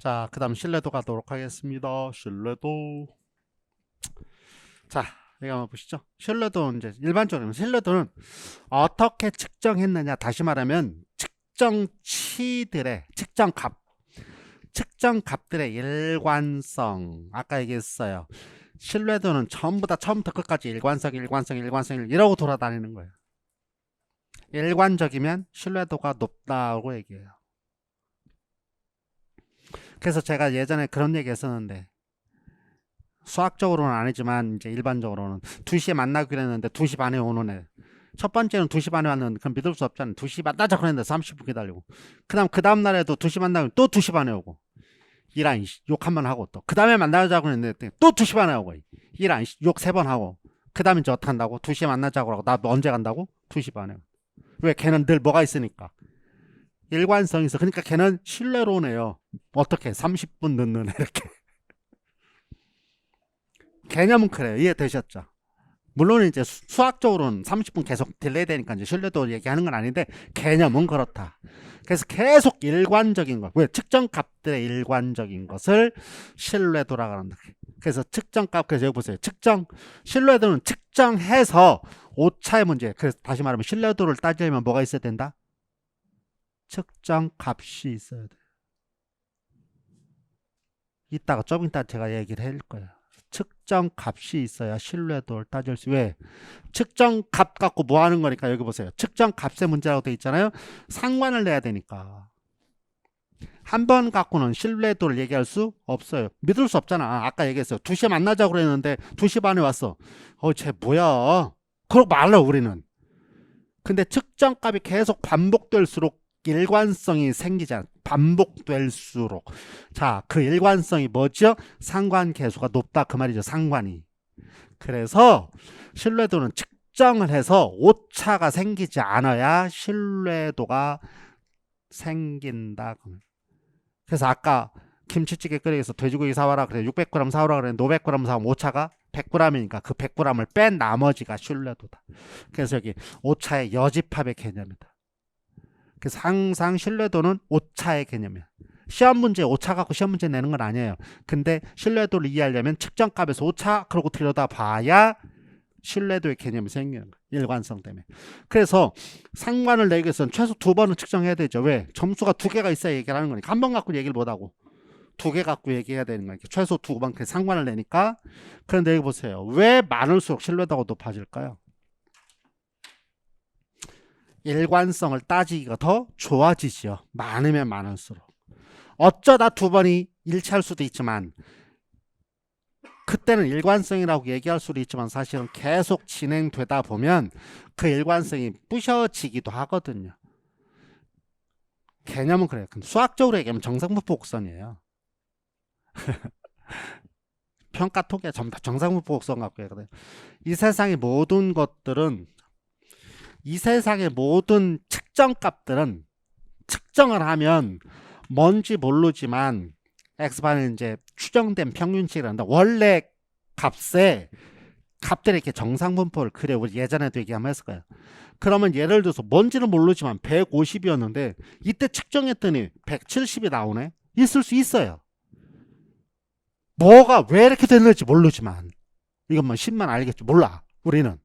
자, 그 다음 신뢰도 가도록 하겠습니다. 신뢰도. 자, 여기 한번 보시죠. 신뢰도는 이제 일반적으로 신뢰도는 어떻게 측정했느냐. 다시 말하면 측정치들의 측정값들의 일관성. 아까 얘기했어요. 신뢰도는 전부 다 처음부터 끝까지 일관성 이러고 돌아다니는 거예요. 일관적이면 신뢰도가 높다고 얘기해요. 그래서 제가 예전에 그런 얘기 했었는데, 수학적으로는 아니지만 이제 일반적으로는 2시에 만나기로 했는데 2시 반에 오는 애. 첫 번째는 2시 반에 왔는데 그건 믿을 수 없잖아요. 2시 만나자 그랬는데 30분 기다리고, 그 다음 날에도 2시 만나면 또 2시 반에 오고, 이란 욕 한 번 하고, 또 그 다음에 만나자고 했는데 또 2시 반에 오고, 이란 욕 3번 하고, 그 다음에 이제 어떻게 한다고? 2시에 만나자고 하고, 나 언제 간다고? 2시 반에. 왜? 걔는 늘 뭐가 있으니까, 일관성이 있어. 그러니까 걔는 신뢰로네요. 어떻게 30분 늦는 애 이렇게. 개념은 그래요. 이해되셨죠? 물론 이제 수학적으로는 30분 계속 딜레이 되니까 이제 신뢰도 얘기하는 건 아닌데, 개념은 그렇다. 그래서 계속 일관적인 것, 왜? 측정값들의 일관적인 것을 신뢰도라고 한다. 그래서 측정값, 그래서 여기 보세요. 신뢰도는 측정해서 오차의 문제. 그래서 다시 말하면 신뢰도를 따지려면 뭐가 있어야 된다? 측정값이 있어야 돼. 이따가 좀 이따 제가 얘기를 할 거예요. 측정값이 있어야 신뢰도를 따질 수. 왜? 측정값 갖고 뭐 하는 거니까. 여기 보세요. 측정값의 문제라고 돼 있잖아요. 상관을 내야 되니까. 한 번 갖고는 신뢰도를 얘기할 수 없어요. 믿을 수 없잖아. 아까 얘기했어요. 2시에 만나자고 그랬는데 2시 반에 왔어. 쟤 뭐야? 그러고 말라 우리는. 근데 측정값이 계속 반복될수록 일관성이 생기잖아. 반복될수록. 자, 그 일관성이 뭐죠? 상관계수가 높다 그 말이죠. 상관이. 그래서 신뢰도는 측정을 해서 오차가 생기지 않아야 신뢰도가 생긴다. 그래서 아까 김치찌개 끓이기 위해서 돼지고기 사와라 그래, 600g 사오라 그랬는데 500g 사오면 오차가 100g이니까 그 100g을 뺀 나머지가 신뢰도다. 그래서 여기 오차의 여집합의 개념이다. 그래서 항상 신뢰도는 오차의 개념이야. 시험 문제 오차 갖고 시험 문제 내는 건 아니에요. 근데 신뢰도를 이해하려면 측정값에서 오차 그러고 들여다봐야 신뢰도의 개념이 생기는 거예요. 일관성 때문에. 그래서 상관을 내기 위해서는 최소 2번은 측정해야 되죠. 왜? 점수가 2개가 있어야 얘기를 하는 거니까. 한 번 갖고 얘기를 못하고 2개 갖고 얘기해야 되는 거니까 최소 2번 상관을 내니까. 그런데 여기 보세요. 왜 많을수록 신뢰도가 높아질까요? 일관성을 따지기가 더 좋아지죠. 많으면 많을수록. 어쩌다 2번이 일치할 수도 있지만, 그때는 일관성이라고 얘기할 수도 있지만 사실은 계속 진행되다 보면 그 일관성이 부셔지기도 하거든요. 개념은 그래요. 근데 수학적으로 얘기하면 정상분포 곡선이에요. 평가 토기가 전부 다 정상분포 곡선 갖고 얘기하거든요. 이 세상의 모든 것들은, 이 세상의 모든 측정값들은 측정을 하면 뭔지 모르지만 x반은 이제 추정된 평균치라는데, 원래 값들이 이렇게 정상분포를 그려. 우리 예전에도 얘기 한번 했을 거예요. 그러면 예를 들어서 뭔지는 모르지만 150이었는데 이때 측정했더니 170이 나오네. 있을 수 있어요. 뭐가 왜 이렇게 됐는지 모르지만, 이건 뭐 10만 알겠죠. 몰라 우리는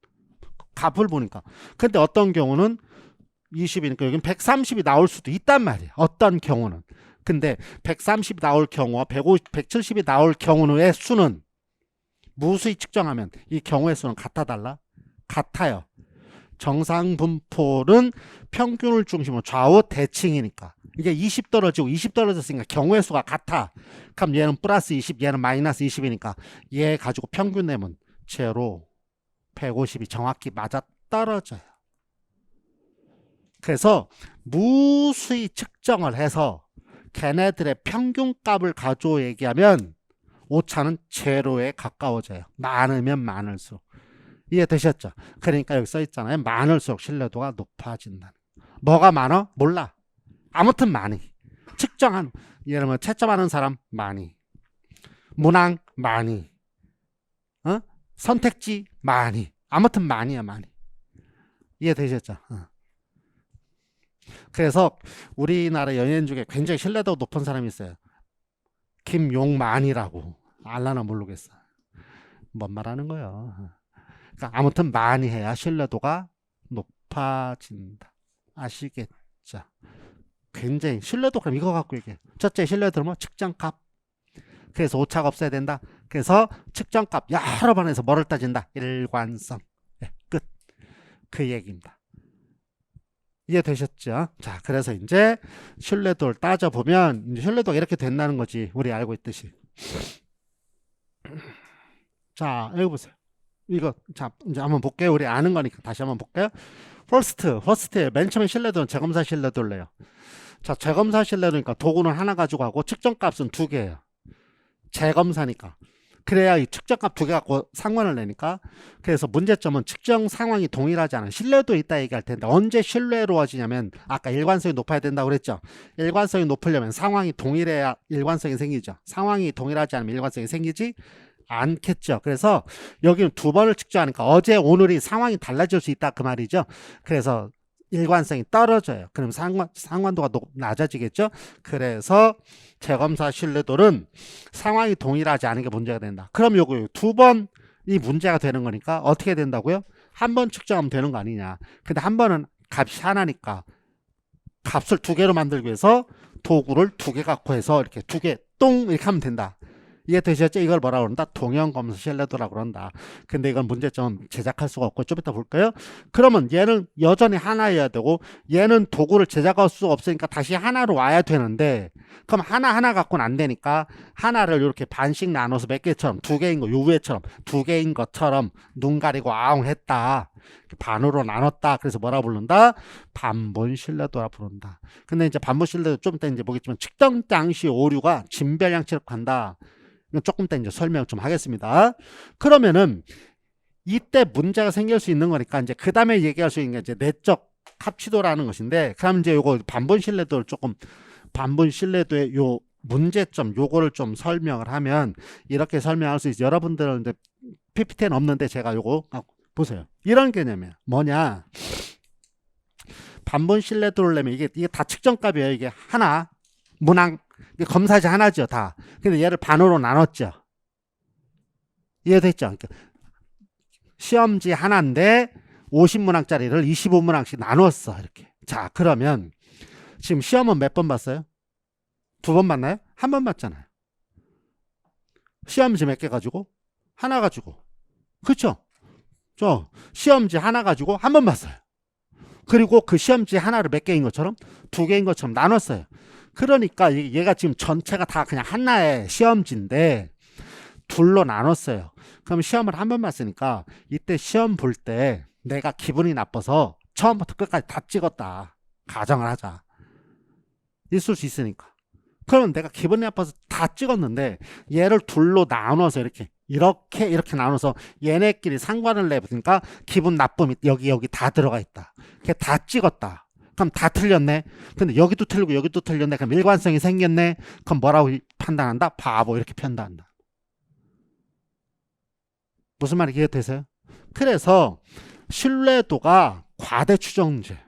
값을 보니까. 근데 어떤 경우는 20이니까 여기는 130이 나올 수도 있단 말이에요. 어떤 경우는. 근데 130이 나올 경우와 170이 나올 경우의 수는 무수히 측정하면 이 경우의 수는 같아 달라? 같아요. 정상분포는 평균을 중심으로 좌우 대칭이니까 이게 20 떨어지고 20 떨어졌으니까 경우의 수가 같아. 그럼 얘는 플러스 20, 얘는 마이너스 20이니까 얘 가지고 평균 내면 제로, 150이 정확히 맞아 떨어져요. 그래서 무수히 측정을 해서 걔네들의 평균값을 가지고 얘기하면 오차는 제로에 가까워져요. 많으면 많을수록. 이해되셨죠? 그러니까 여기 써 있잖아요. 많을수록 신뢰도가 높아진다. 뭐가 많아? 몰라. 아무튼 많이. 측정한, 예를 들면 채점하는 사람 많이, 문항 많이, 선택지 많이. 아무튼 많이야 많이. 이해되셨죠? 그래서 우리나라 연예인 중에 굉장히 신뢰도 높은 사람이 있어요. 김용만이라고. 알라나 모르겠어. 뭔 말하는 거예요. 그러니까 아무튼 많이 해야 신뢰도가 높아진다. 아시겠죠? 굉장히 신뢰도 그럼 이거 갖고 얘기해. 첫째 신뢰도는 뭐 측정값. 그래서 오차가 없어야 된다. 그래서 측정값 여러 번 해서 뭐를 따진다? 일관성. 네, 끝. 그 얘기입니다. 이해되셨죠? 자, 그래서 이제 신뢰도를 따져보면 이제 신뢰도가 이렇게 된다는 거지. 우리 알고 있듯이. 자, 여기 보세요. 이거 자 이제 한번 볼게요. 우리 아는 거니까 다시 한번 볼게요. 퍼스트에 맨 처음에 신뢰도는 재검사 신뢰도를 내요. 자, 재검사 신뢰도니까 도구는 하나 가지고 하고 측정값은 두 개예요. 재검사니까. 그래야 이 측정값 두 개 갖고 상관을 내니까. 그래서 문제점은 측정 상황이 동일하지 않은 신뢰도 있다 얘기할 텐데 언제 신뢰로워지냐면 아까 일관성이 높아야 된다고 그랬죠. 일관성이 높으려면 상황이 동일해야 일관성이 생기죠. 상황이 동일하지 않으면 일관성이 생기지 않겠죠. 그래서 여기는 두 번을 측정하니까 어제 오늘이 상황이 달라질 수 있다 그 말이죠. 그래서 일관성이 떨어져요. 그럼 상관도가 낮아지겠죠. 그래서 재검사 신뢰도는 상황이 동일하지 않은 게 문제가 된다. 그럼 요거 두 번이 문제가 되는 거니까 어떻게 된다고요? 한 번 측정하면 되는 거 아니냐. 근데 한 번은 값이 하나니까 값을 두 개로 만들기 위해서 도구를 두 개 갖고 해서 이렇게 두 개 똥 이렇게 하면 된다. 이해되셨죠? 이걸 뭐라고 그런다? 동형검사 신뢰도라고 그런다. 근데 이건 문제점 제작할 수가 없고 좀 이따 볼까요? 그러면 얘는 여전히 하나여야 되고 얘는 도구를 제작할 수가 없으니까 다시 하나로 와야 되는데 그럼 하나 갖고는 안 되니까 하나를 이렇게 반씩 나눠서 몇 개처럼 두 개인 거 요 위에처럼 두 개인 것처럼 눈 가리고 아웅 했다. 반으로 나눴다. 그래서 뭐라 부른다? 반분 신뢰도라 부른다. 근데 이제 반분 신뢰도 좀 이따 이제 보겠지만 측정 당시 오류가 진별양치로 간다. 조금 이따 이제 설명 좀 하겠습니다. 그러면은 이때 문제가 생길 수 있는 거니까 이제 그 다음에 얘기할 수 있는 게 이제 내적 합치도라는 것인데 그럼 이제 요거 반분 신뢰도를 조금 반분 신뢰도의 요 문제점 요거를 좀 설명을 하면 이렇게 설명할 수 있어요. 여러분들은 이제 PPT는 없는데 제가 요거 보세요. 이런 개념이에요. 뭐냐? 반분 신뢰도를 내면 이게 다 측정값이에요. 이게 하나 문항 검사지 하나죠 다. 근데 얘를 반으로 나눴죠. 이해됐죠? 그러니까 시험지 하나인데 50문항짜리를 25문항씩 나눴어 이렇게. 자, 그러면 지금 시험은 몇 번 봤어요? 두 번 봤나요? 한 번 봤잖아요. 시험지 몇 개 가지고? 하나 가지고. 그렇죠? 저 시험지 하나 가지고 한 번 봤어요. 그리고 그 시험지 하나를 몇 개인 것처럼 두 개인 것처럼 나눴어요. 그러니까 얘가 지금 전체가 다 그냥 하나의 시험지인데 둘로 나눴어요. 그럼 시험을 한 번 봤으니까 이때 시험 볼 때 내가 기분이 나빠서 처음부터 끝까지 다 찍었다. 가정을 하자. 있을 수 있으니까. 그러면 내가 기분이 나빠서 다 찍었는데 얘를 둘로 나눠서 이렇게 나눠서 얘네끼리 상관을 내보니까 기분 나쁨이 여기 다 들어가 있다. 걔 다 찍었다. 그럼 다 틀렸네. 근데 여기도 틀리고 여기도 틀렸네. 그럼 일관성이 생겼네. 그럼 뭐라고 판단한다? 바보 이렇게 판단한다. 무슨 말이 이해되세요? 그래서 신뢰도가 과대 추정제.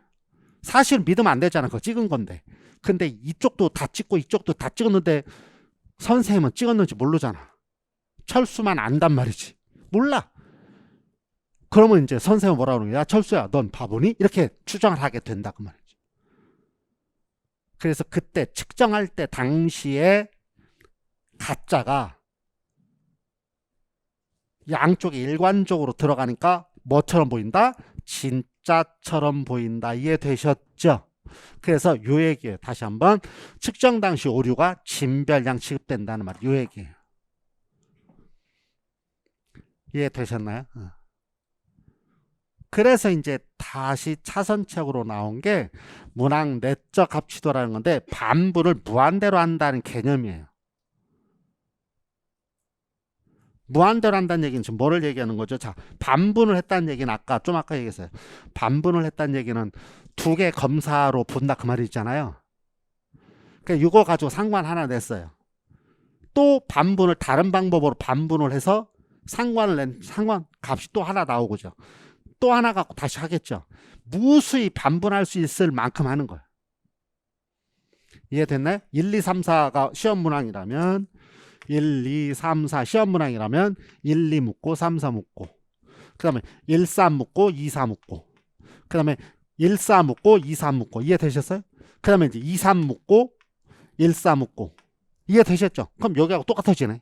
사실 믿으면 안 되잖아. 그거 찍은 건데. 근데 이쪽도 다 찍고 이쪽도 다 찍었는데 선생님은 찍었는지 모르잖아. 철수만 안단 말이지. 몰라. 그러면 이제 선생님은 뭐라고 그러는 거야? 야, 철수야, 넌 바보니? 이렇게 추정을 하게 된다 그 말이지. 그래서 그때 측정할 때 당시에 가짜가 양쪽에 일관적으로 들어가니까 뭐처럼 보인다? 진짜처럼 보인다. 이해되셨죠? 그래서 요 얘기예요. 다시 한번 측정 당시 오류가 진별량 취급된다는 말. 요 얘기예요. 이해되셨나요? 그래서 이제 다시 차선책으로 나온 게 문항 내적 합치도라는 건데 반분을 무한대로 한다는 개념이에요. 무한대로 한다는 얘기는 지금 뭐를 얘기하는 거죠? 자, 반분을 했다는 얘기는 아까 얘기했어요. 반분을 했다는 얘기는 두 개 검사로 본다 그 말이 있잖아요. 그러니까 이거 가지고 상관 하나 냈어요. 또 반분을 다른 방법으로 반분을 해서 상관 값이 또 하나 나오고죠. 또 하나 갖고 다시 하겠죠. 무수히 반분할 수 있을 만큼 하는 거예요. 이해됐나요? 1, 2, 3, 4가 시험 문항이라면 1, 2, 3, 4 시험 문항이라면 1, 2 묻고 3, 4 묻고 그 다음에 1, 3 묻고 2, 4 묻고 그 다음에 1, 4 묻고 2, 3 묻고 이해되셨어요? 그 다음에 이제 2, 3 묻고 1, 4 묻고 이해되셨죠? 그럼 여기하고 똑같아지네.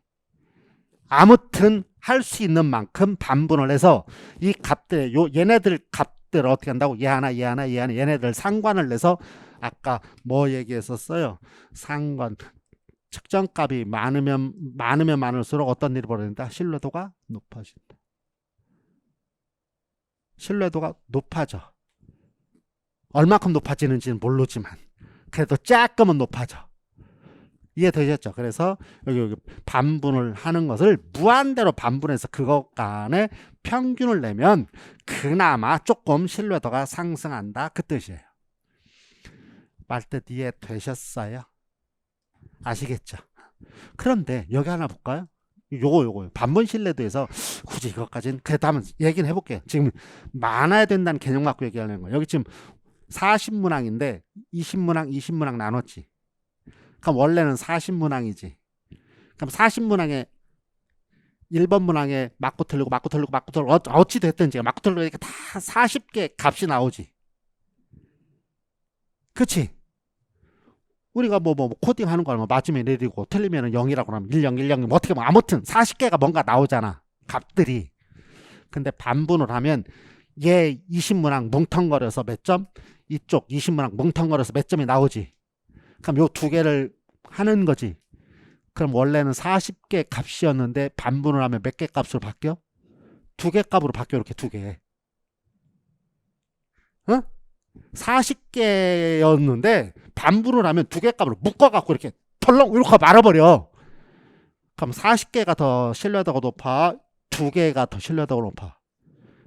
아무튼 할 수 있는 만큼 반분을 해서 이 값들, 얘네들 값들을 어떻게 한다고? 얘 하나, 얘 하나, 얘 하나, 얘네들 상관을 내서 아까 뭐 얘기했었어요? 상관. 측정값이 많으면 많을수록 어떤 일이 벌어진다? 신뢰도가 높아진다. 신뢰도가 높아져. 얼마큼 높아지는지는 모르지만 그래도 조금은 높아져. 이해되셨죠? 그래서 여기 반분을 하는 것을 무한대로 반분해서 그것 간의 평균을 내면 그나마 조금 신뢰도가 상승한다. 그 뜻이에요. 말뜻 이해되셨어요? 아시겠죠? 그런데 여기 하나 볼까요? 요거 반분 신뢰도에서 굳이 이것까지는 그래도 한번 얘기는 해볼게요. 지금 많아야 된다는 개념 갖고 얘기하는 거예요. 여기 지금 40문항인데 20문항, 20문항 나눴지. 그럼 원래는 40문항이지. 그럼 40문항에 1번 문항에 맞고 틀리고 어찌 됐든지 맞고 틀리고 이렇게 다 40개 값이 나오지. 그치? 우리가 뭐 코딩하는 거 맞으면 1이고 틀리면 0이라고 하면 1, 0, 1, 0 어떻게 뭐 아무튼 40개가 뭔가 나오잖아. 값들이. 근데 반분을 하면 얘 20문항 뭉텅거려서 몇 점? 이쪽 20문항 뭉텅거려서 몇 점이 나오지. 그럼 요 두 개를 하는 거지. 그럼 원래는 40개 값이었는데 반분을 하면 몇 개 값으로 바뀌어? 두 개 값으로 바뀌어. 이렇게 두 개. 어? 40개였는데 반분을 하면 두 개 값으로 묶어갖고 이렇게 털렁 이렇게 말아버려. 그럼 40개가 더 신뢰도가 높아? 두 개가 더 신뢰도가 높아?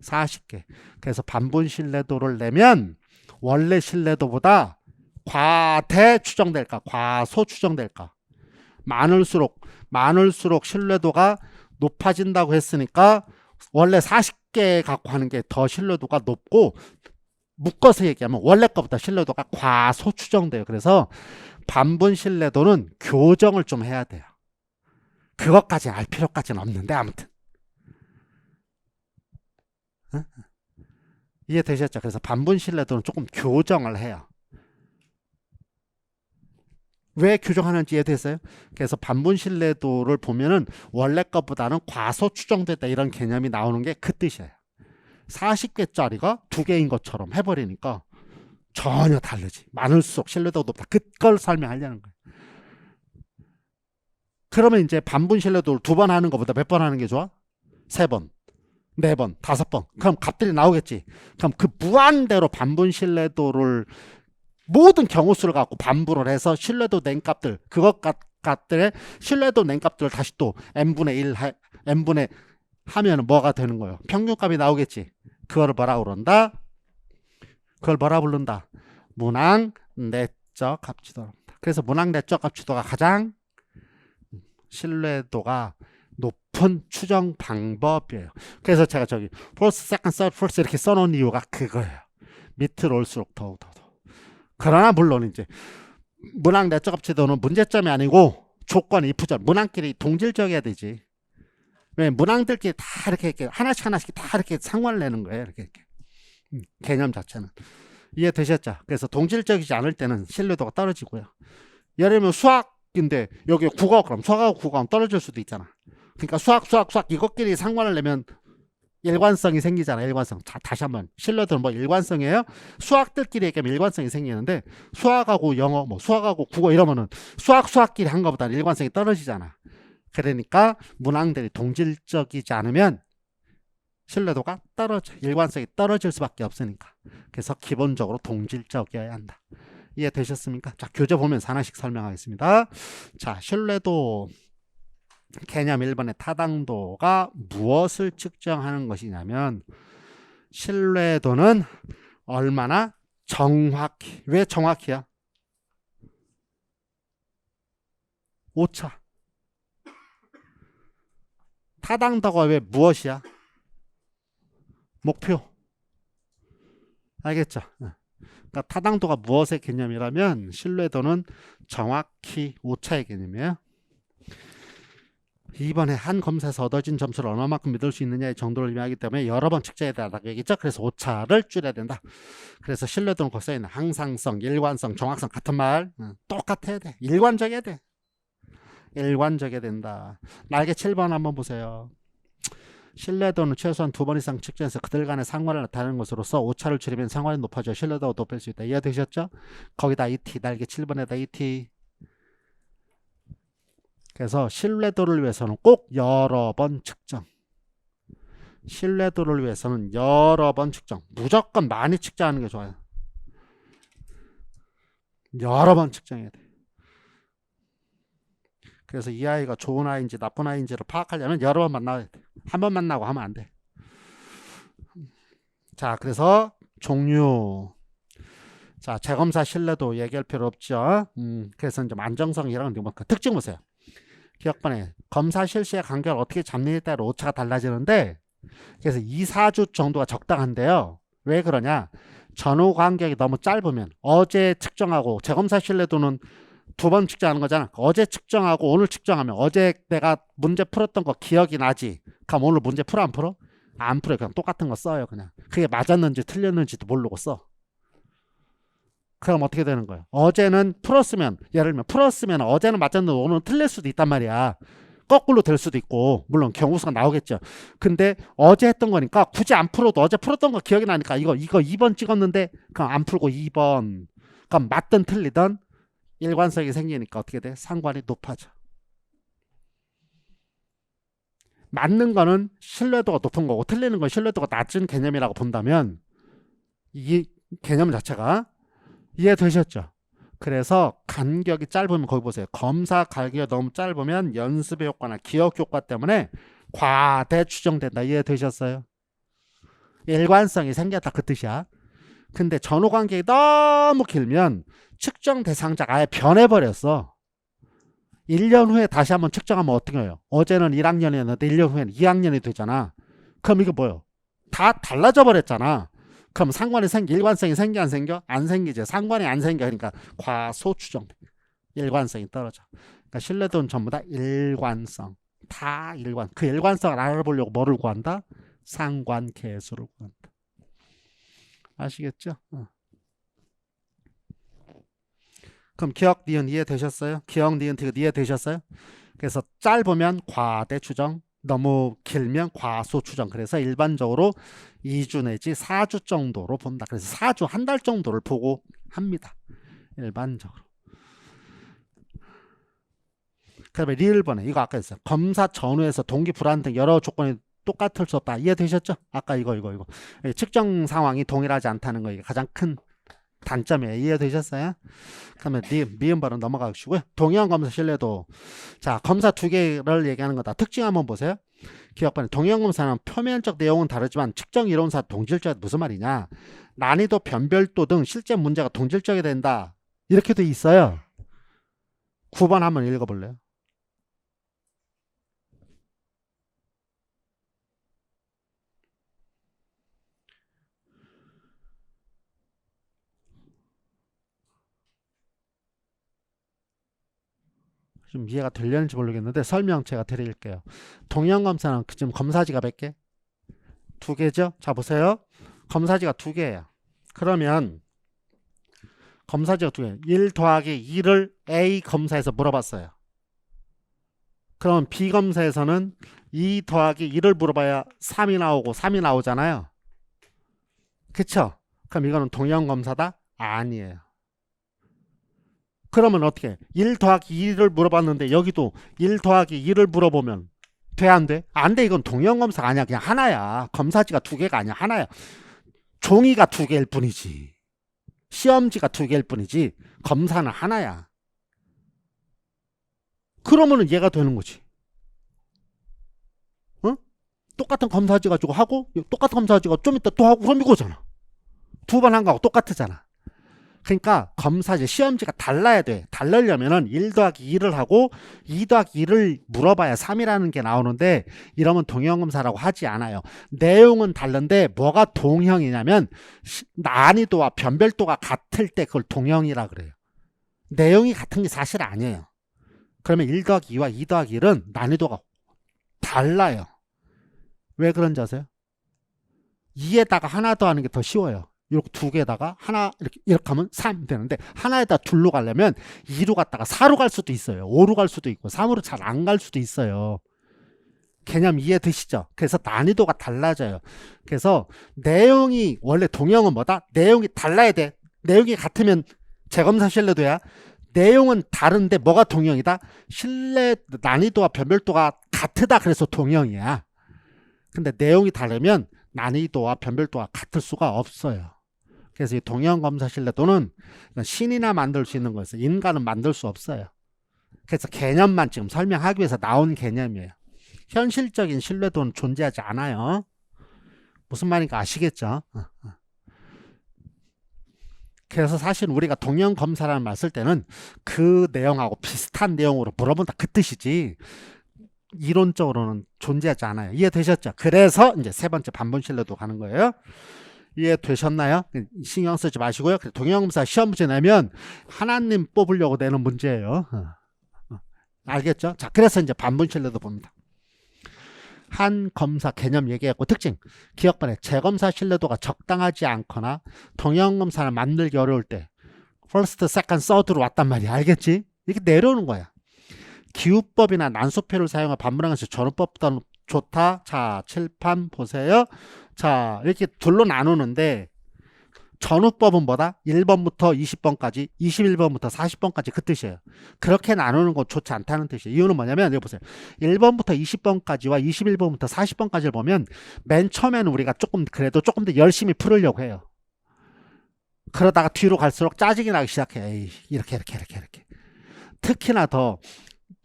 40개. 그래서 반분 신뢰도를 내면 원래 신뢰도보다 과대 추정될까? 과소 추정될까? 많을수록 신뢰도가 높아진다고 했으니까 원래 40개 갖고 하는 게 더 신뢰도가 높고 묶어서 얘기하면 원래 거보다 신뢰도가 과소 추정돼요. 그래서 반분 신뢰도는 교정을 좀 해야 돼요. 그것까지 알 필요까지는 없는데 아무튼 이해되셨죠? 그래서 반분 신뢰도는 조금 교정을 해요. 왜 규정하는지 이해됐어요? 그래서 반분 신뢰도를 보면은 원래 것보다는 과소 추정됐다 이런 개념이 나오는 게 그 뜻이에요. 40개짜리가 2개인 것처럼 해버리니까 전혀 다르지. 많을수록 신뢰도가 높다. 그걸 설명하려는 거예요. 그러면 이제 반분 신뢰도를 2번 하는 것보다 몇 번 하는 게 좋아? 3번, 4번, 5번. 그럼 값들이 나오겠지. 그럼 그 무한대로 반분 신뢰도를 모든 경우수를 갖고 반분을 해서 신뢰도 낸 값들, 값들의 신뢰도 낸 값들을 다시 또 n분의 1, n분의 하면 뭐가 되는 거예요? 평균값이 나오겠지. 그거를 뭐라고 그런다? 그걸 뭐라 부른다? 문항 내적 합치도입니다. 그래서 문항 내적 합치도가 가장 신뢰도가 높은 추정 방법이에요. 그래서 제가 저기 first, second, third, first 이렇게 써놓은 이유가 그거예요. 밑으로 올수록 더욱. 그러나 물론 이제 문항 내적 합치도는 문제점이 아니고 조건, if절, 문항끼리 동질적이어야 되지. 왜 문항들끼리 다 이렇게 하나씩 다 이렇게 상관을 내는 거예요. 이렇게. 개념 자체는 이해되셨죠? 그래서 동질적이지 않을 때는 신뢰도가 떨어지고요. 예를 들면 수학인데 여기 국어 그럼 수학하고 국어하면 떨어질 수도 있잖아. 그러니까 수학 이것끼리 상관을 내면 일관성이 생기잖아. 일관성. 자, 다시 한번 신뢰도는 뭐 일관성이에요? 수학들끼리 얘기하면 일관성이 생기는데 수학하고 영어, 뭐 수학하고 국어 이러면은 수학끼리 한 것보다는 일관성이 떨어지잖아. 그러니까 문항들이 동질적이지 않으면 신뢰도가 떨어져. 일관성이 떨어질 수밖에 없으니까. 그래서 기본적으로 동질적이어야 한다. 이해되셨습니까? 자, 교재 보면서 하나씩 설명하겠습니다. 자, 신뢰도 개념 1번의 타당도가 무엇을 측정하는 것이냐면 신뢰도는 얼마나 정확히, 왜 정확히야? 오차. 타당도가 왜 무엇이야? 목표. 알겠죠? 그러니까 타당도가 무엇의 개념이라면 신뢰도는 정확히 오차의 개념이에요. 2번에 한 검사에서 얻어진 점수를 얼마만큼 믿을 수 있느냐의 정도를 의미하기 때문에 여러 번 측정해야 된다고 얘기했죠. 그래서 오차를 줄여야 된다. 그래서 신뢰도는 거기 써있는 항상성, 일관성, 정확성 같은 말 똑같아야 돼. 일관적이어야 돼. 일관적이어야 된다. 날개 7번 한번 보세요. 신뢰도는 최소한 2번 이상 측정해서 그들 간의 상관을 나타내는 것으로서 오차를 줄이면 상관이 높아져 신뢰도가 높일 수 있다. 이해되셨죠? 거기다 ET, 날개 7번에다 ET. 그래서 신뢰도를 위해서는 꼭 여러 번 측정. 신뢰도를 위해서는 여러 번 측정. 무조건 많이 측정하는 게 좋아요. 여러 번 측정해야 돼. 그래서 이 아이가 좋은 아이인지 나쁜 아이인지를 파악하려면 여러 번 만나야 돼. 한 번 만나고 하면 안 돼. 자, 그래서 종류. 자, 재검사 신뢰도 얘기할 필요 없죠. 그래서 이제 안정성이랑 특징 보세요. 기억번에 검사 실시의 간격을 어떻게 잡느냐에 따라 오차가 달라지는데, 그래서 2, 4주 정도가 적당한데요. 왜 그러냐? 전후 간격이 너무 짧으면 어제 측정하고 재검사 신뢰도는 2번 측정하는 거잖아. 어제 측정하고 오늘 측정하면 어제 내가 문제 풀었던 거 기억이 나지. 그럼 오늘 문제 풀어 안 풀어? 안 풀어. 그냥 똑같은 거 써요. 그냥 그게 맞았는지 틀렸는지도 모르고 써. 그럼 어떻게 되는 거예요? 어제는 풀었으면, 예를 들면 풀었으면 어제는 맞았는데 오늘은 틀릴 수도 있단 말이야. 거꾸로 될 수도 있고, 물론 경우수가 나오겠죠. 근데 어제 했던 거니까 굳이 안 풀어도 어제 풀었던 거 기억이 나니까 이거 2번 찍었는데 그럼 안 풀고 2번. 그럼 맞든 틀리든 일관성이 생기니까 어떻게 돼? 상관이 높아져. 맞는 거는 신뢰도가 높은 거고 틀리는 건 신뢰도가 낮은 개념이라고 본다면 이 개념 자체가 이해되셨죠? 그래서 간격이 짧으면 거기 보세요. 검사 간격이 너무 짧으면 연습의 효과나 기억 효과 때문에 과대 추정된다. 이해되셨어요? 일관성이 생겼다 그 뜻이야. 근데 전후 간격이 너무 길면 측정 대상자가 아예 변해버렸어. 1년 후에 다시 한번 측정하면 어떻게 해요? 어제는 1학년이었는데 1년 후에는 2학년이 되잖아. 그럼 이게 뭐예요? 다 달라져 버렸잖아. 그럼 상관이 일관성이 생겨 안 생겨? 안 생기지. 상관이 안 생겨. 그러니까 과소추정. 일관성이 떨어져. 그러니까 신뢰도는 전부 다 일관성. 다 일관. 그 일관성을 알아보려고 뭐를 구한다? 상관계수를 구한다. 아시겠죠? 그럼 기억, 니은 이해되셨어요? 기억, 니은, 디귿 이해되셨어요? 그래서 짧으면 과대 추정, 너무 길면 과소 추정. 그래서 일반적으로 2주 내지 4주 정도로 본다. 그래서 4주, 한 달 정도를 보고 합니다. 일반적으로. 그다음에 리을번에 이거 아까 했어요. 검사 전후에서 동기 불안 등 여러 조건이 똑같을 수 없다. 이해되셨죠? 아까 이거. 측정 상황이 동일하지 않다는 거 이게 가장 큰 단점이에요. 이해되셨어요? 그러면 미음 발음 넘어가시고요. 동일한 검사 신뢰도. 자, 검사 2개를 얘기하는 거다. 특징 한번 보세요. 기억번에 동일한 검사는 표면적 내용은 다르지만 측정 이론사 동질적. 무슨 말이냐? 난이도, 변별도 등 실제 문제가 동질적이 된다. 이렇게 돼 있어요. 9번 한번 읽어볼래요? 좀 이해가 되려는지 모르겠는데 설명 제가 드릴게요. 동일한 검사는 지금 검사지가 몇 개? 2개죠? 자, 보세요. 검사지가 2개예요. 그러면 검사지가 2개. 1 더하기 2를 A 검사에서 물어봤어요. 그럼 B 검사에서는 2 더하기 2를 물어봐야 3이 나오고 3이 나오잖아요. 그쵸? 그럼 이거는 동일한 검사다? 아니에요. 그러면 어떻게 해? 1 더하기 2를 물어봤는데 여기도 1 더하기 2를 물어보면 돼 안 돼? 안 돼. 이건 동일한 검사가 아니야. 그냥 하나야. 검사지가 2개가 아니야. 하나야. 종이가 2개일 뿐이지. 시험지가 2개일 뿐이지. 검사는 하나야. 그러면은 얘가 되는 거지. 어? 똑같은 검사지 가지고 하고 똑같은 검사지 가지고 좀 이따 또 하고 그럼 이거잖아. 2번 한 거하고 똑같으잖아. 그러니까 검사 이제 시험지가 달라야 돼. 다르려면은 1 더하기 2를 하고 2 더하기 2를 물어봐야 3이라는 게 나오는데 이러면 동형검사라고 하지 않아요. 내용은 다른데 뭐가 동형이냐면 난이도와 변별도가 같을 때 그걸 동형이라 그래요. 내용이 같은 게 사실 아니에요. 그러면 1 더하기 2와 2 더하기 1은 난이도가 달라요. 왜 그런지 아세요? 2에다가 하나 더 하는 게 더 쉬워요. 이렇게 두 개에다가 하나 이렇게 하면 3 되는데 하나에다 둘로 가려면 2로 갔다가 4로 갈 수도 있어요. 5로 갈 수도 있고 3으로 잘 안 갈 수도 있어요. 개념 이해되시죠? 그래서 난이도가 달라져요. 그래서 내용이 원래 동형은 뭐다? 내용이 달라야 돼. 내용이 같으면 재검사 신뢰도야. 내용은 다른데 뭐가 동형이다? 신뢰 난이도와 변별도가 같으다. 그래서 동형이야. 근데 내용이 다르면 난이도와 변별도가 같을 수가 없어요. 그래서 이 동형 검사 신뢰도는 신이나 만들 수 있는 거였어요. 인간은 만들 수 없어요. 그래서 개념만 지금 설명하기 위해서 나온 개념이에요. 현실적인 신뢰도는 존재하지 않아요. 무슨 말인가 아시겠죠? 그래서 사실 우리가 동형 검사라는 말 쓸 때는 그 내용하고 비슷한 내용으로 물어본다 그 뜻이지 이론적으로는 존재하지 않아요. 이해되셨죠? 그래서 이제 세 번째 반분 신뢰도 가는 거예요. 이해되셨나요? 신경 쓰지 마시고요. 동형검사 시험 문제 내면 하나님 뽑으려고 내는 문제예요. 알겠죠? 자, 그래서 이제 반분 신뢰도 봅니다. 한 검사 개념 얘기했고 특징 기억반에 재검사 신뢰도가 적당하지 않거나 동형검사를 만들기 어려울 때 first, second, third로 왔단 말이야. 알겠지? 이렇게 내려오는 거야. 기후법이나 난수표를 사용한 반문하는 것이 전후법보다는 좋다. 자, 칠판 보세요. 자, 이렇게 둘로 나누는데 전후법은 뭐다? 1번부터 20번까지, 21번부터 40번까지 그 뜻이에요. 그렇게 나누는 건 좋지 않다는 뜻이에요. 이유는 뭐냐면, 여기 보세요. 1번부터 20번까지와 21번부터 40번까지를 보면 맨 처음에는 우리가 그래도 조금 더 열심히 풀으려고 해요. 그러다가 뒤로 갈수록 짜증이 나기 시작해. 에이, 이렇게. 특히나 더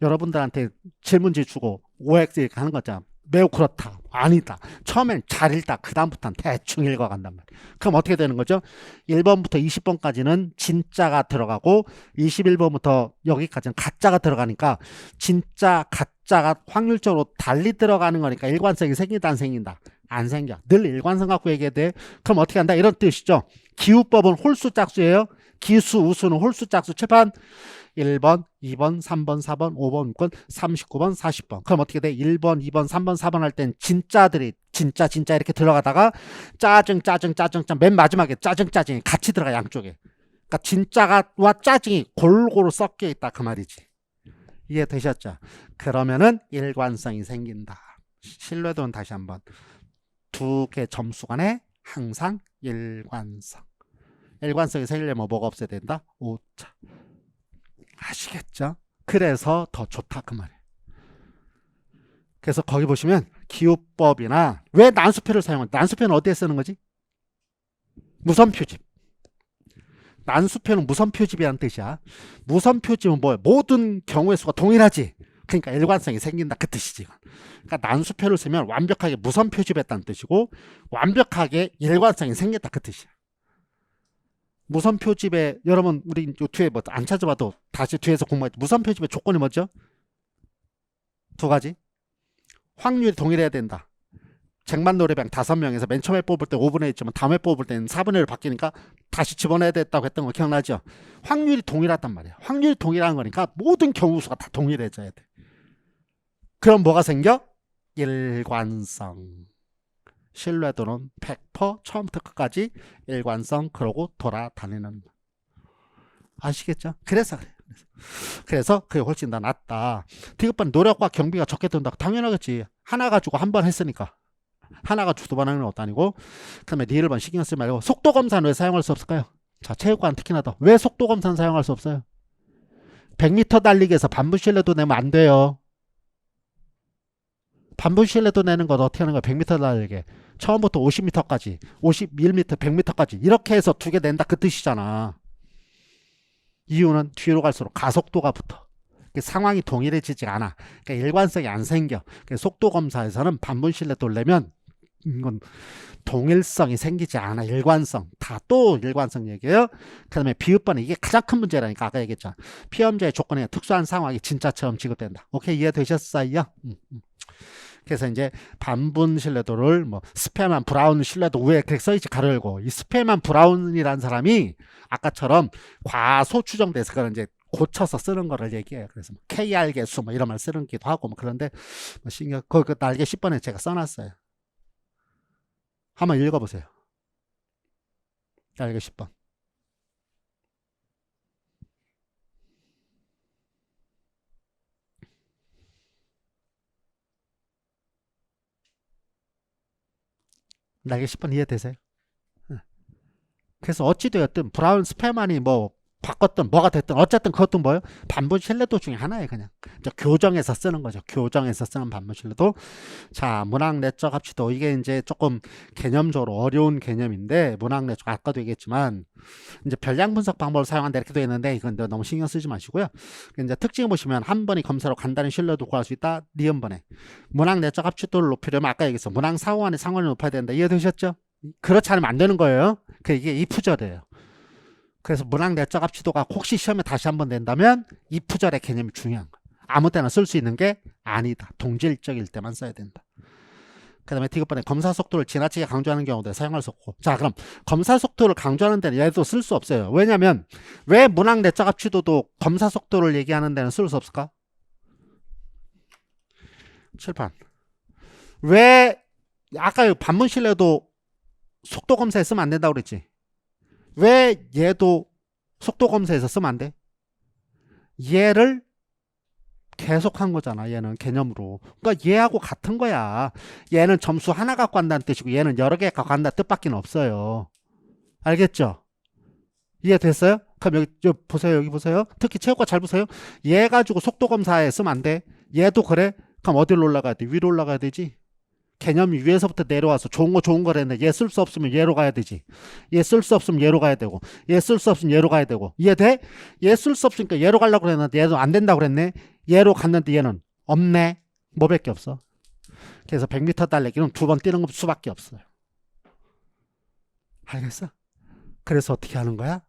여러분들한테 질문지 주고 OX 이렇게 하는 거잖아. 매우 그렇다. 아니다. 처음엔 잘 읽다. 그 다음부터는 대충 읽어간단 말이야. 그럼 어떻게 되는 거죠? 1번부터 20번까지는 진짜가 들어가고 21번부터 여기까지는 가짜가 들어가니까 진짜 가짜가 확률적으로 달리 들어가는 거니까 일관성이 생긴다 안 생긴다? 안 생겨. 늘 일관성 갖고 얘기해야 돼. 그럼 어떻게 한다? 이런 뜻이죠. 기후법은 홀수 짝수예요. 기수 우수는 홀수 짝수 칠판 1번, 2번, 3번, 4번, 5번, 6번, 39번, 40번. 그럼 어떻게 돼? 1번, 2번, 3번, 4번 할 땐 진짜들이 진짜 이렇게 들어가다가 짜증 맨 마지막에 짜증이 같이 들어가 양쪽에. 그러니까 진짜와 짜증이 골고루 섞여 있다 그 말이지. 이해되셨죠? 그러면은 일관성이 생긴다. 신뢰도는 다시 한번 두 개 점수 간에 항상 일관성. 일관성이 생기려면 뭐가 없어야 된다? 오차. 아시겠죠? 그래서 더 좋다 그 말이에요. 그래서 거기 보시면 기후법이나 왜 난수표를 사용하는 난수표는 어디에 쓰는 거지? 무선표집. 난수표는 무선표집이라는 뜻이야. 무선표집은 뭐예요? 모든 경우의 수가 동일하지. 그러니까 일관성이 생긴다 그 뜻이지. 그러니까 난수표를 쓰면 완벽하게 무선표집했다는 뜻이고 완벽하게 일관성이 생겼다 그 뜻이야. 무선표집에 여러분 우리 뒤에 뭐 안 찾아봐도 다시 뒤에서 공부할 때 무선표집의 조건이 뭐죠? 두 가지. 확률이 동일해야 된다. 쟁반 노래방 5명에서 맨 처음에 뽑을 때 5분의 1쯤은 다음에 뽑을 때는 4분의 1로 바뀌니까 다시 집어넣어야 됐다고 했던 거 기억나죠? 확률이 동일하단 말이야. 확률이 동일한 거니까 모든 경우수가 다 동일해져야 돼. 그럼 뭐가 생겨? 일관성. 신뢰도는 100% 처음부터 끝까지 일관성 그러고 돌아다니는. 아시겠죠? 그래서 그게 훨씬 더 낫다. 디귿반 노력과 경비가 적게 든다. 당연하겠지. 하나 가지고 한 번 했으니까. 하나가 두 번 하는 것도 아니고. 그 다음에 리을 번 신경 쓰지 말고 속도검사는 왜 사용할 수 없을까요? 자, 체육관 특히나 더. 왜 속도검사는 사용할 수 없어요? 100m 달리기에서 반분 신뢰도 내면 안 돼요. 반분 신뢰도 내는 건 어떻게 하는 거야? 100m 달리기. 처음부터 50m까지, 51m, 100m까지 이렇게 해서 두 개 낸다 그 뜻이잖아. 이유는 뒤로 갈수록 가속도가 붙어. 상황이 동일해지지 않아. 그러니까 일관성이 안 생겨. 속도 검사에서는 반분 신뢰도를 내면 이건 동일성이 생기지 않아. 일관성. 다 또 일관성 얘기예요. 그 다음에 비읍번호 이게 가장 큰 문제라니까. 아까 얘기했잖아. 피험자의 조건에 특수한 상황이 진짜처럼 취급된다. 오케이, 이해되셨어요? 그래서 이제 반분 신뢰도를 뭐 스페만 브라운 신뢰도 위에 그렇게 써있지 가로 열고, 이 스페만 브라운이라는 사람이 아까처럼 과소 추정돼서 그걸 이제 고쳐서 쓰는 거를 얘기해요. 그래서 뭐 KR 개수 뭐 이런 말 쓰기도 하고 뭐 그런데 뭐 신경 그 날개 10번에 제가 써놨어요. 한번 읽어보세요. 날개 10번. 날개 10번 이해되세요? 그래서 어찌되었든 브라운 스페만이 뭐 바꿨든 뭐가 됐든 어쨌든 그것도 뭐예요? 반분 신뢰도 중에 하나예요. 그냥 교정에서 쓰는 거죠. 교정에서 쓰는 반분 신뢰도. 자, 문학 내적 합치도 이게 이제 조금 개념적으로 어려운 개념인데, 문학 내적 아까도 얘기했지만 이제 별량 분석 방법을 사용한다 이렇게 되어 있는데 이건 너무 신경 쓰지 마시고요. 이제 특징을 보시면 한 번의 검사로 간단히 신뢰도 구할 수 있다. 니은번에 문학 내적 합치도를 높이려면 아까 얘기했어. 문학 사후 간의 상관을 높여야 된다. 이해되셨죠? 그렇지 않으면 안 되는 거예요. 이게 이프절이에요. 그래서 문학 내적 합치도가 혹시 시험에 다시 한번 낸다면 이프절의 개념이 중요한 거예요. 아무 때나 쓸 수 있는 게 아니다. 동질적일 때만 써야 된다. 그 다음에 디귿번에 검사 속도를 지나치게 강조하는 경우도 사용할 수 없고. 자, 그럼 검사 속도를 강조하는 데는 얘도 쓸 수 없어요. 왜냐면 왜 문학 내적 합치도도 검사 속도를 얘기하는 데는 쓸 수 없을까? 칠판. 왜 아까 반문 신뢰도 속도 검사에 쓰면 안 된다고 그랬지? 왜 얘도 속도 검사에서 쓰면 안 돼? 얘를 계속한 거잖아. 얘는 개념으로. 그러니까 얘하고 같은 거야. 얘는 점수 하나 갖고 간다는 뜻이고 얘는 여러 개 갖고 간다는 뜻밖에 없어요. 알겠죠? 이해됐어요? 그럼 여기 보세요. 여기 보세요. 특히 체육과 잘 보세요. 얘 가지고 속도 검사에 쓰면 안 돼. 얘도 그래? 그럼 어디로 올라가야 돼? 위로 올라가야 되지? 개념이 위에서부터 내려와서 좋은 거를 했는데 얘 쓸 수 없으면 얘로 가야 되지. 얘 쓸 수 없으면 얘로 가야 되고 얘 쓸 수 없으면 얘로 가야 되고. 이해돼? 얘 쓸 수 없으니까 얘로 가려고 그랬는데 얘도 안 된다고 그랬네. 얘로 갔는데 얘는 없네. 뭐밖에 없어. 그래서 100m 달리기는 2번 뛰는 수밖에 없어요. 알겠어? 그래서 어떻게 하는 거야?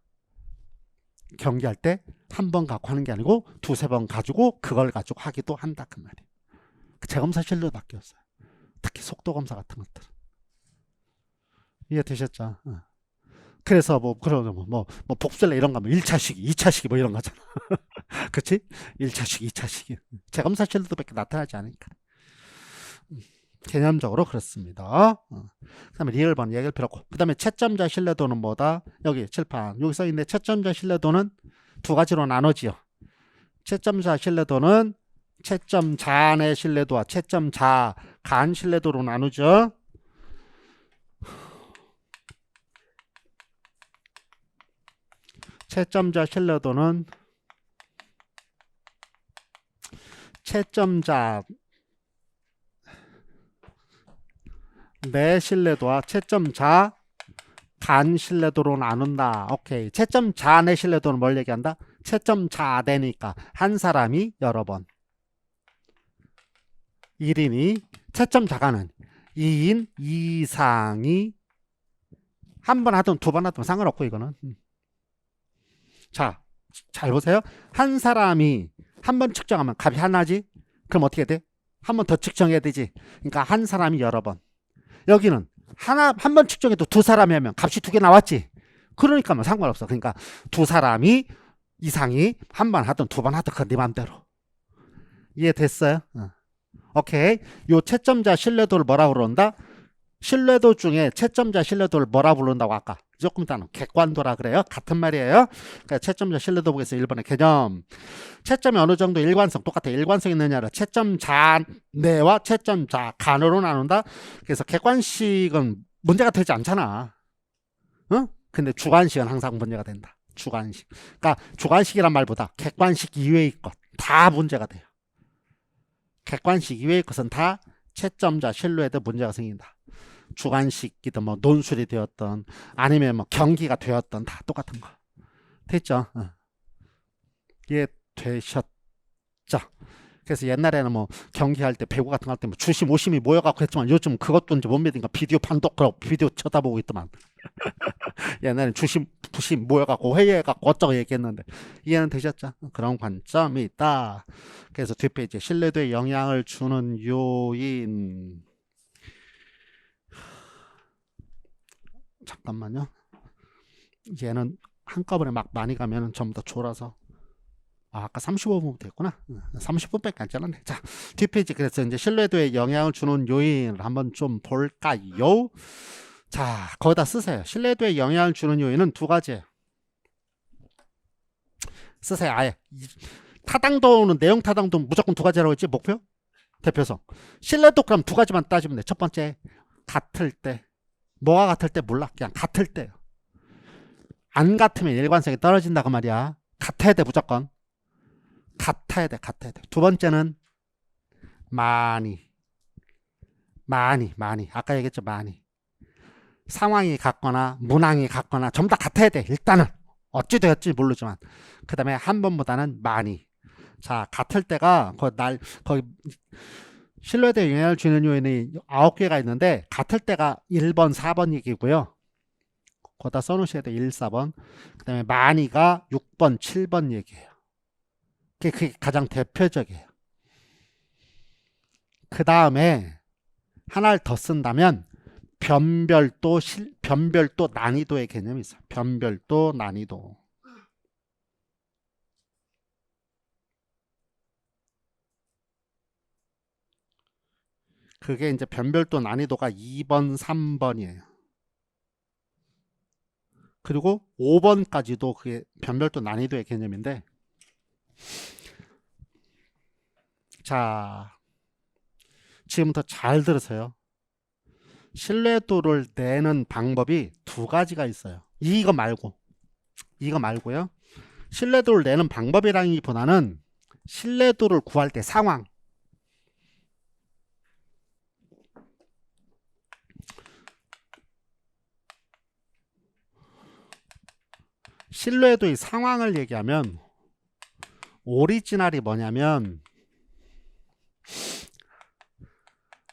경기할 때 한 번 갖고 하는 게 아니고 2-3번 가지고 그걸 가지고 하기도 한다 그 말이에요. 재검사 실력밖에 없어요. 특히 속도 검사 같은 것들. 이해되셨죠? 그래서 뭐 복술래 이런 거, 뭐 1차 시기, 2차 시기 뭐 이런 거잖아. 그치? 1차 시기, 2차 시기. 재검사 실력밖에 나타나지 않으니까. 개념적으로 그렇습니다. 그 다음에 리얼번 얘기할 필요 없고. 그 다음에 채점자 신뢰도는 뭐다? 여기 칠판. 여기 써있는데 채점자 신뢰도는 두 가지로 나눠지요. 채점자 신뢰도는 채점자의 신뢰도와 채점자 간 신뢰도로 나누죠. 채점자 신뢰도는 채점자 내 신뢰도와 채점자 간 신뢰도로 나눈다. 오케이. 채점자 내 신뢰도는 뭘 얘기한다? 채점자 내니까 한 사람이 여러 번 1인이, 채점자가는 2인 이상이 한 번 하든 2번 하든 상관없고 이거는. 자, 잘 보세요. 한 사람이 한 번 측정하면 값이 하나지? 그럼 어떻게 돼? 한 번 더 측정해야 되지. 그러니까 한 사람이 여러 번. 여기는 한 번 측정해도 2사람이 하면 값이 2개 나왔지. 그러니까 뭐 상관없어. 그러니까 2사람이 이상이 한 번 하든 2번 하든 그 네 맘대로. 이해됐어요? 오케이. 요 채점자 신뢰도를 뭐라고 그런다? 신뢰도 중에 채점자 신뢰도를 뭐라고 부른다고 아까 조금 이따는 객관도라 그래요. 같은 말이에요. 그러니까 채점자 신뢰도 보겠어요. 1번의 개념. 채점이 어느 정도 일관성 똑같아. 일관성 있느냐를 채점자 내와 채점자 간으로 나눈다. 그래서 객관식은 문제가 되지 않잖아. 근데 주관식은 항상 문제가 된다. 주관식. 그러니까 주관식이란 말보다 객관식 이외의 것 다 문제가 돼요. 객관식 이외의 것은 다 채점자 신뢰에도 문제가 생긴다. 주관식이든 뭐 논술이 되었던 아니면 뭐 경기가 되었던 다 똑같은 거. 됐죠? 이해되셨죠? 그래서 옛날에는 뭐 경기할 때 배구 같은 거 할 때 뭐 주심 오심이 모여갖고 했지만 요즘 그것도 이제 못 믿으니까 비디오 판독 그러고 비디오 쳐다보고 있더만. 옛날에는 주심 부심 모여갖고 회의해갖고 어쩌고 얘기했는데 이해는 되셨죠? 그런 관점이 있다. 그래서 뒷페이지에 신뢰도에 영향을 주는 요인. 잠깐만요. 얘는 한꺼번에 막 많이 가면 전부 다 졸아서. 아까 35분부터 했구나. 30분밖에 안 지났네. 자, 뒷페이지. 그래서 이제 신뢰도에 영향을 주는 요인을 한번 좀 볼까요? 자, 거기다 쓰세요. 신뢰도에 영향을 주는 요인은 두 가지예요. 쓰세요. 아예. 타당도는 내용 타당도 무조건 두 가지라고 했지. 목표? 대표성. 신뢰도 그럼 두 가지만 따지면 돼. 첫 번째, 같을 때. 뭐가 같을 때 몰라. 그냥 같을 때요. 안 같으면 일관성이 떨어진다고 말이야. 같아야 돼 무조건. 같아야 돼. 두 번째는 많이. 아까 얘기했죠. 많이. 상황이 같거나 문항이 같거나 전부 다 같아야 돼. 일단은 어찌 되었지 모르지만 그 다음에 한 번보다는 많이. 자, 같을 때가 거기 신뢰도에 영향을 주는 요인이 9개가 있는데 같을 때가 1번, 4번 얘기고요. 거기다 써놓으셔야 돼. 1, 4번. 그 다음에 많이가 6번, 7번 얘기예요. 그게 가장 대표적이에요. 그 다음에 하나를 더 쓴다면 변별도 난이도의 개념이 있어요. 변별도 난이도. 그게 이제 변별도 난이도가 2번, 3번이에요. 그리고 5번까지도 그게 변별도 난이도의 개념인데, 자, 지금부터 잘 들으세요. 신뢰도를 내는 방법이 두 가지가 있어요. 이거 말고요. 신뢰도를 내는 방법이라기보다는 신뢰도를 구할 때 상황. 신뢰도의 상황을 얘기하면 오리지널이 뭐냐면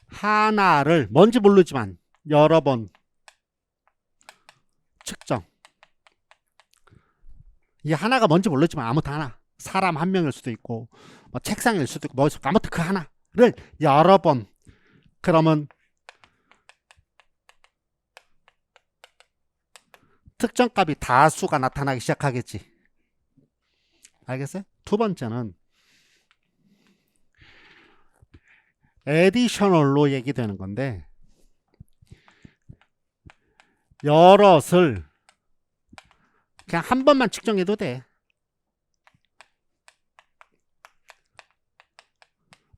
하나를 뭔지 모르지만 여러 번 측정. 이 하나가 뭔지 모르지만 아무튼 하나. 사람 한 명일 수도 있고 뭐 책상일 수도 있고 뭐 아무튼 그 하나를 여러 번. 그러면 특정 값이 다수가 나타나기 시작하겠지. 알겠어요? 두 번째는 에디셔널로 얘기되는 건데 여럿을 그냥 한 번만 측정해도 돼.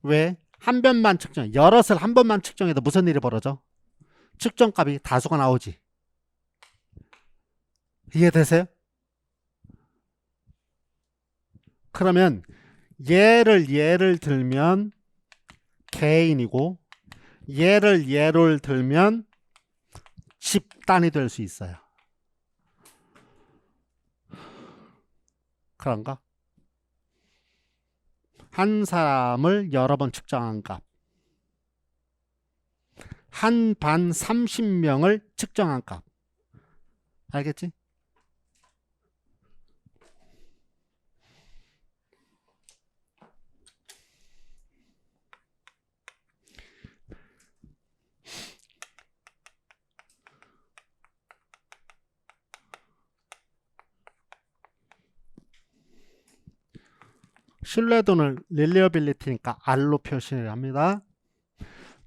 왜? 한 번만 측정, 여럿을 한 번만 측정해도 무슨 일이 벌어져? 측정값이 다수가 나오지. 이해되세요? 그러면 예를 들면 개인이고 예를 들면 집단이 될 수 있어요. 그런가? 한 사람을 여러 번 측정한 값. 한 반 30명을 측정한 값. 알겠지? 신뢰도는 reliability니까 R로 표시를 합니다.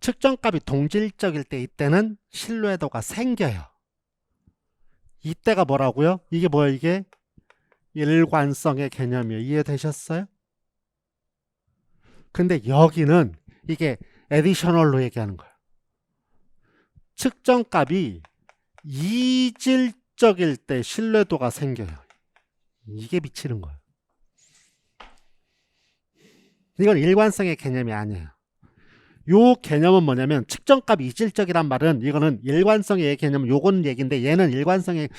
측정값이 동질적일 때 이때는 신뢰도가 생겨요. 이때가 뭐라고요? 이게 뭐예요? 이게 일관성의 개념이에요. 이해되셨어요? 근데 여기는 이게 에디셔널로 얘기하는 거예요. 측정값이 이질적일 때 신뢰도가 생겨요. 이게 미치는 거예요. 이건 일관성의 개념이 아니에요. 요 개념은 뭐냐면 측정값이 이질적이란 말은 이거는 일관성의 개념, 요건 얘기인데 얘는 일관성의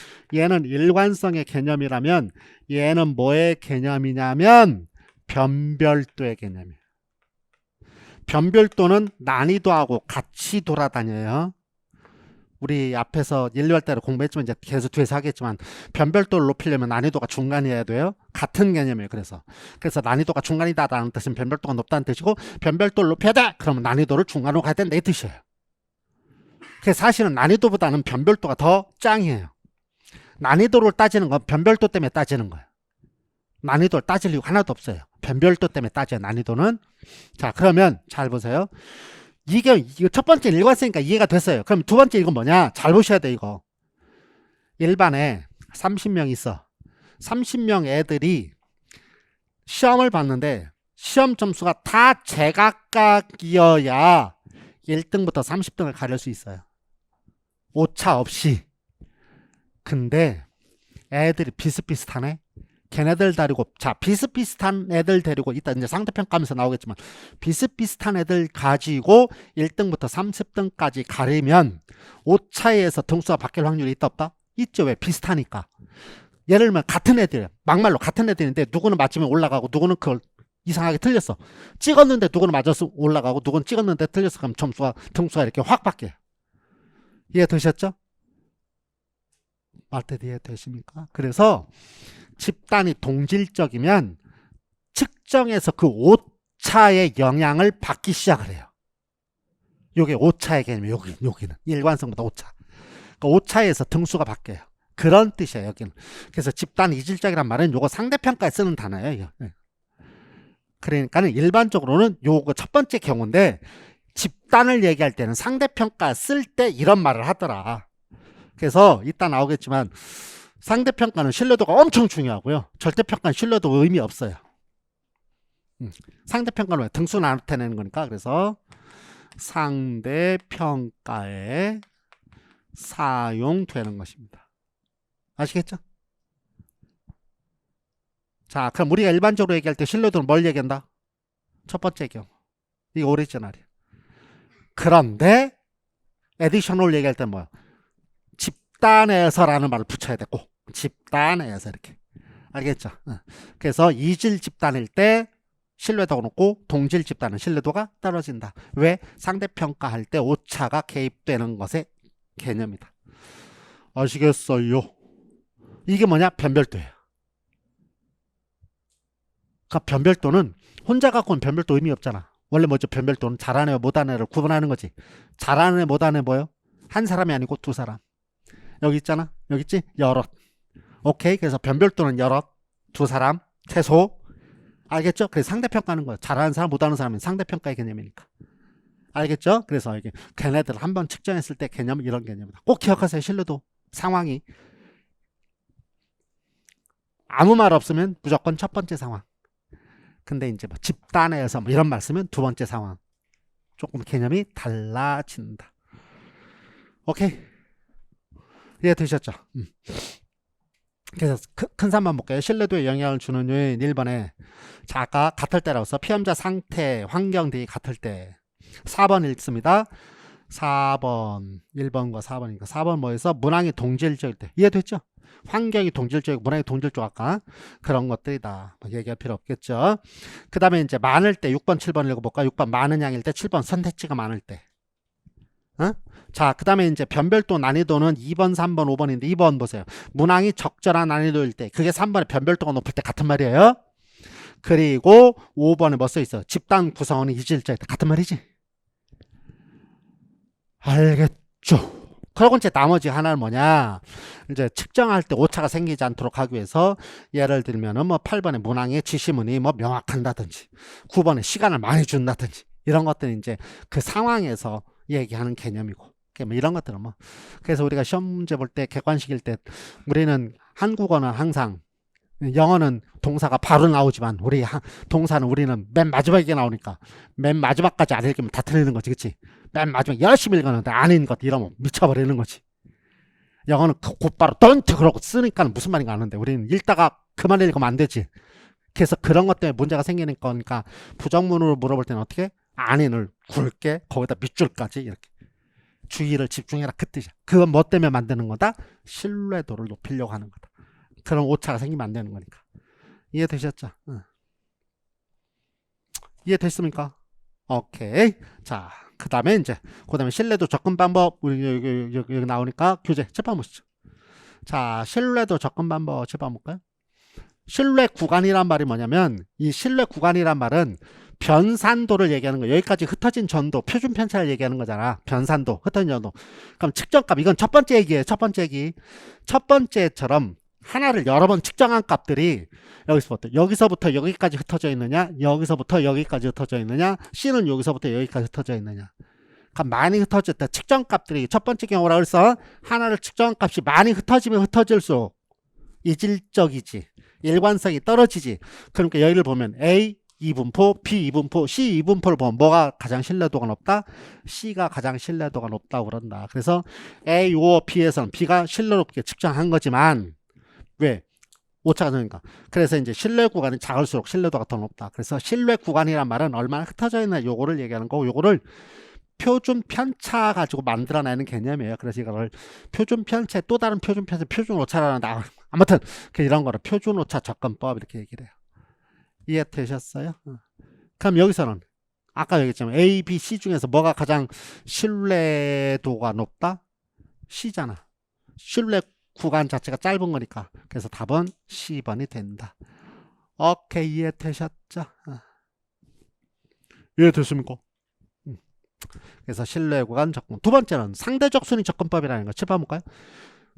개념이라면 얘는 뭐의 개념이냐면 변별도의 개념이에요. 변별도는 난이도하고 같이 돌아다녀요. 우리 앞에서 인류할 때를 공부했지만 이제 계속 뒤에서 하겠지만 변별도를 높이려면 난이도가 중간이어야 돼요. 같은 개념이에요. 그래서 난이도가 중간이다라는 뜻은 변별도가 높다는 뜻이고 변별도를 높여야 돼! 그러면 난이도를 중간으로 가야 된다 이 뜻이에요. 그래서 사실은 난이도보다는 변별도가 더 짱이에요. 난이도를 따지는 건 변별도 때문에 따지는 거예요. 난이도를 따질 이유가 하나도 없어요. 변별도 때문에 따져요. 난이도는. 자, 그러면 잘 보세요. 이거 첫 번째 읽었으니까 이해가 됐어요. 그럼 두 번째 이건 뭐냐? 잘 보셔야 돼 이거. 일반에 30명 있어. 30명 애들이 시험을 봤는데 시험 점수가 다 제각각이어야 1등부터 30등을 가릴 수 있어요. 오차 없이. 근데 애들이 비슷비슷하네. 걔네들 데리고, 자, 비슷비슷한 애들 데리고, 이따 이제 상대평가하면서 나오겠지만, 비슷비슷한 애들 가지고 1등부터 30등까지 가리면, 오차에서 등수가 바뀔 확률이 있다, 없다? 있죠. 왜? 비슷하니까. 예를 들면, 같은 애들, 막말로 같은 애들인데, 누구는 맞으면 올라가고, 누구는 그걸 이상하게 틀렸어. 찍었는데 누구는 맞아서 올라가고, 누구는 찍었는데 틀렸어. 그럼 등수가 이렇게 확 바뀌어요. 이해되셨죠? 말 때 이해되십니까? 그래서, 집단이 동질적이면 측정해서 그 오차의 영향을 받기 시작을 해요. 요게 오차의 개념이에요. 여기는 일관성보다 오차. 그러니까 오차에서 등수가 바뀌어요. 그런 뜻이에요. 여기는. 그래서 집단 이질적이란 말은 요거 상대평가에 쓰는 단어예요. 그러니까는 일반적으로는 요거 첫 번째 경우인데 집단을 얘기할 때는 상대평가 쓸 때 이런 말을 하더라. 그래서 이따 나오겠지만 상대평가는 신뢰도가 엄청 중요하고요. 절대평가는 신뢰도 의미 없어요. 상대평가는 왜? 등수 나타내는 거니까. 그래서 상대평가에 사용되는 것입니다. 아시겠죠? 자, 그럼 우리가 일반적으로 얘기할 때 신뢰도는 뭘 얘기한다? 첫 번째 경우. 이거 오리지널이에요. 그런데 에디셔널 얘기할 때 뭐야? 집단에서라는 말을 붙여야 되고 집단에서 이렇게. 알겠죠? 그래서 이질 집단일 때 신뢰도가 높고 동질 집단은 신뢰도가 떨어진다. 왜? 상대평가할 때 오차가 개입되는 것의 개념이다. 아시겠어요? 이게 뭐냐? 변별도예요. 그러니까 변별도는 혼자 갖고는 변별도 의미 없잖아. 원래 뭐죠? 변별도는 잘하는 애 못하는 애를 구분하는 거지. 잘하는 애 못하는 애 뭐예요? 한 사람이 아니고 두 사람. 여기 있잖아. 여기 있지? 여럿. 오케이. 그래서 변별도는 여럿, 두 사람, 최소. 알겠죠? 그래서 상대평가하는 거예요. 잘하는 사람, 못하는 사람은 상대평가의 개념이니까. 알겠죠? 그래서 이게 걔네들 한번 측정했을 때 개념은 이런 개념이다. 꼭 기억하세요. 신뢰도 상황이 아무 말 없으면 무조건 첫 번째 상황. 근데 이제 뭐 집단에서 뭐 이런 말 쓰면 두 번째 상황. 조금 개념이 달라진다. 오케이. 이해되셨죠? 그래서 큰 산만 볼게요. 신뢰도에 영향을 주는 요인 1번에 자가 같을 때라고 써. 피험자 상태, 환경 등이 같을 때. 4번 읽습니다. 4번 1번과 4번이니까 4번 뭐에서 문항이 동질적일 때. 이해됐죠? 환경이 동질적이고 문항이 동질적 아까 그런 것들이다. 뭐 얘기할 필요 없겠죠. 그 다음에 이제 많을 때 6번 7번 읽어볼까? 6번 많은 양일 때 7번 선택지가 많을 때. 자, 그 다음에 이제 변별도 난이도는 2번, 3번, 5번인데 2번 보세요. 문항이 적절한 난이도일 때. 그게 3번에 변별도가 높을 때 같은 말이에요. 그리고 5번에 뭐 써있어? 집단 구성원이 이질적일 때 같은 말이지. 알겠죠? 그리고 이제 나머지 하나는 뭐냐? 이제 측정할 때 오차가 생기지 않도록 하기 위해서 예를 들면은 뭐 8번에 문항의 지시문이 뭐 명확한다든지 9번에 시간을 많이 준다든지 이런 것들은 이제 그 상황에서 얘기하는 개념이고 뭐 이런 것들은 뭐 그래서 우리가 시험 문제 볼 때 객관식일 때 우리는 한국어는 항상 영어는 동사가 바로 나오지만 동사는 우리는 맨 마지막에 나오니까 맨 마지막까지 안 읽으면 다 틀리는 거지, 그치? 맨 마지막 열심히 읽었는데 아닌 것 이러면 미쳐버리는 거지. 영어는 곧바로 don't 그러고 쓰니까 무슨 말인가 아는데 우리는 읽다가 그만 읽으면 안 되지. 그래서 그런 것 때문에 문제가 생기는 거니까 부정문으로 물어볼 때는 어떻게? 아닌을 굵게 거기다 밑줄까지 이렇게 주의를 집중해라 그 뜻이야. 그건 뭐 때문에 만드는 거다? 신뢰도를 높이려고 하는 거다. 그런 오차가 생기면 안 되는 거니까. 이해되셨죠? 이해됐습니까? 오케이. 자, 그 다음에 신뢰도 접근 방법, 우리 여기 나오니까 교재 짚어보시죠. 자, 신뢰도 접근 방법 짚어볼까요? 신뢰 구간이란 말이 뭐냐면, 이 신뢰 구간이란 말은 변산도를 얘기하는 거예요. 여기까지 흩어진 전도, 표준 편차를 얘기하는 거잖아. 변산도, 흩어진 전도. 그럼 측정값, 이건 첫 번째 얘기예요. 첫 번째 얘기. 첫 번째처럼 하나를 여러 번 측정한 값들이 여기서부터 여기까지 흩어져 있느냐, 여기서부터 여기까지 흩어져 있느냐, C는 여기서부터 여기까지 흩어져 있느냐. 그럼 많이 흩어졌다. 측정 값들이 첫 번째 경우라 그래서 하나를 측정한 값이 많이 흩어지면 흩어질수록 이질적이지. 일관성이 떨어지지. 그러니까 여기를 보면 A 2분포, B 2분포, C 2분포를 보면 뭐가 가장 신뢰도가 높다? C가 가장 신뢰도가 높다고 그런다. 그래서 A, O, B에서는 B가 신뢰롭게 측정한 거지만 왜? 오차가 적으니까. 그래서 이제 신뢰 구간이 작을수록 신뢰도가 더 높다. 그래서 신뢰 구간이란 말은 얼마나 흩어져 있나 요거를 얘기하는 거고, 요거를 표준 편차 가지고 만들어내는 개념이에요. 그래서 이거를 표준 편차, 또 다른 표준 편차, 표준 오차라는, 아무튼 이런 거를 표준 오차 접근법 이렇게 얘기를 해요. 이해되셨어요? 그럼 여기서는 아까 얘기했지만 A, B, C 중에서 뭐가 가장 신뢰도가 높다? C잖아. 신뢰 구간 자체가 짧은 거니까. 그래서 답은 C번이 된다. 오케이, 이해되셨죠? 이해됐습니까? 그래서 신뢰 구간 접근. 두 번째는 상대적 순위 접근법이라는 거 짚어볼까요?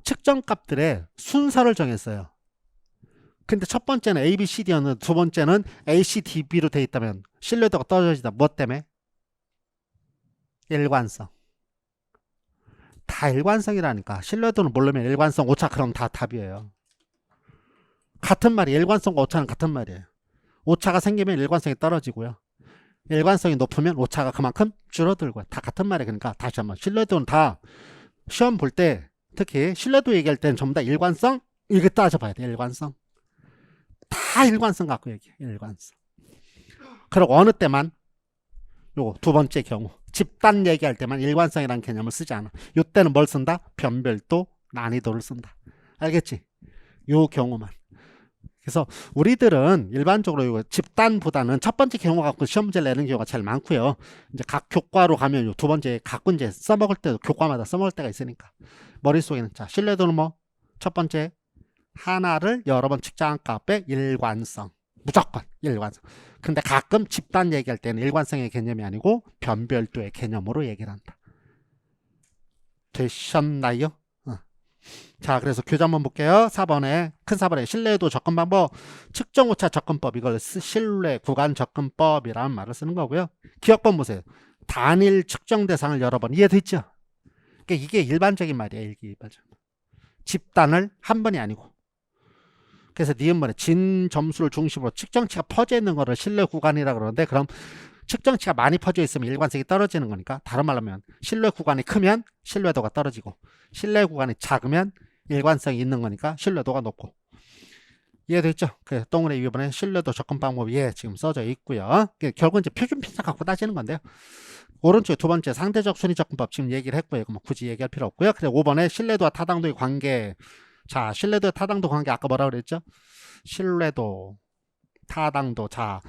측정 값들의 순서를 정했어요. 근데 첫 번째는 A, B, C, D였는데 두 번째는 A, C, D, B로 돼 있다면 신뢰도가 떨어지다. 뭐 때문에? 일관성. 다 일관성이라니까. 신뢰도는 모르면 일관성 오차, 그럼 다 답이에요. 같은 말이에요. 일관성과 오차는 같은 말이에요. 오차가 생기면 일관성이 떨어지고요. 일관성이 높으면 오차가 그만큼 줄어들고, 다 같은 말이에요. 그러니까 다시 한번 신뢰도는 다 시험 볼 때, 특히 신뢰도 얘기할 때는 전부 다 일관성 이렇게 따져봐야 돼. 일관성. 다 일관성 갖고 얘기해. 일관성. 그리고 어느 때만, 요거 두 번째 경우 집단 얘기할 때만 일관성이라는 개념을 쓰지 않아. 요때는 뭘 쓴다? 변별도, 난이도를 쓴다. 알겠지? 요 경우만. 그래서 우리들은 일반적으로 집단보다는 첫 번째 경우 갖고 시험 문제를 내는 경우가 제일 많고요. 이제 각 교과로 가면 두 번째 갖고 이제 써먹을 때도 교과마다 써먹을 때가 있으니까 머릿속에는, 자, 신뢰도는 뭐? 첫 번째, 하나를 여러 번 측정한 값의 일관성. 무조건 일관성. 근데 가끔 집단 얘기할 때는 일관성의 개념이 아니고 변별도의 개념으로 얘기를 한다. 되셨나요? 자, 그래서 교재 한번 볼게요. 4번에, 큰 4번에 신뢰도 접근 방법, 측정 오차 접근법, 이걸 신뢰 구간 접근법이라는 말을 쓰는 거고요. 기억번 보세요. 단일 측정 대상을 여러 번. 이해됐죠? 그러니까 이게 일반적인 말이에요. 이게 일반적. 집단을 한 번이 아니고. 그래서 니은번에 진 점수를 중심으로 측정치가 퍼져 있는 거를 신뢰 구간이라 그러는데, 그럼 측정치가 많이 퍼져 있으면 일관성이 떨어지는 거니까, 다른 말로 하면 신뢰 구간이 크면 신뢰도가 떨어지고, 신뢰 구간이 작으면 일관성이 있는 거니까 신뢰도가 높고. 이해됐죠? 그래서 동그라미 위번에 신뢰도 접근 방법이 지금 써져 있고요. 결국 이제 표준 편차 갖고 따지는 건데요. 오른쪽에 두 번째 상대적 순위 접근법 지금 얘기를 했고요. 뭐 굳이 얘기할 필요 없고요. 그래서 5번에 신뢰도와 타당도의 관계. 자, 신뢰도와 타당도 관계 아까 뭐라 그랬죠? 신뢰도, 타당도. 자,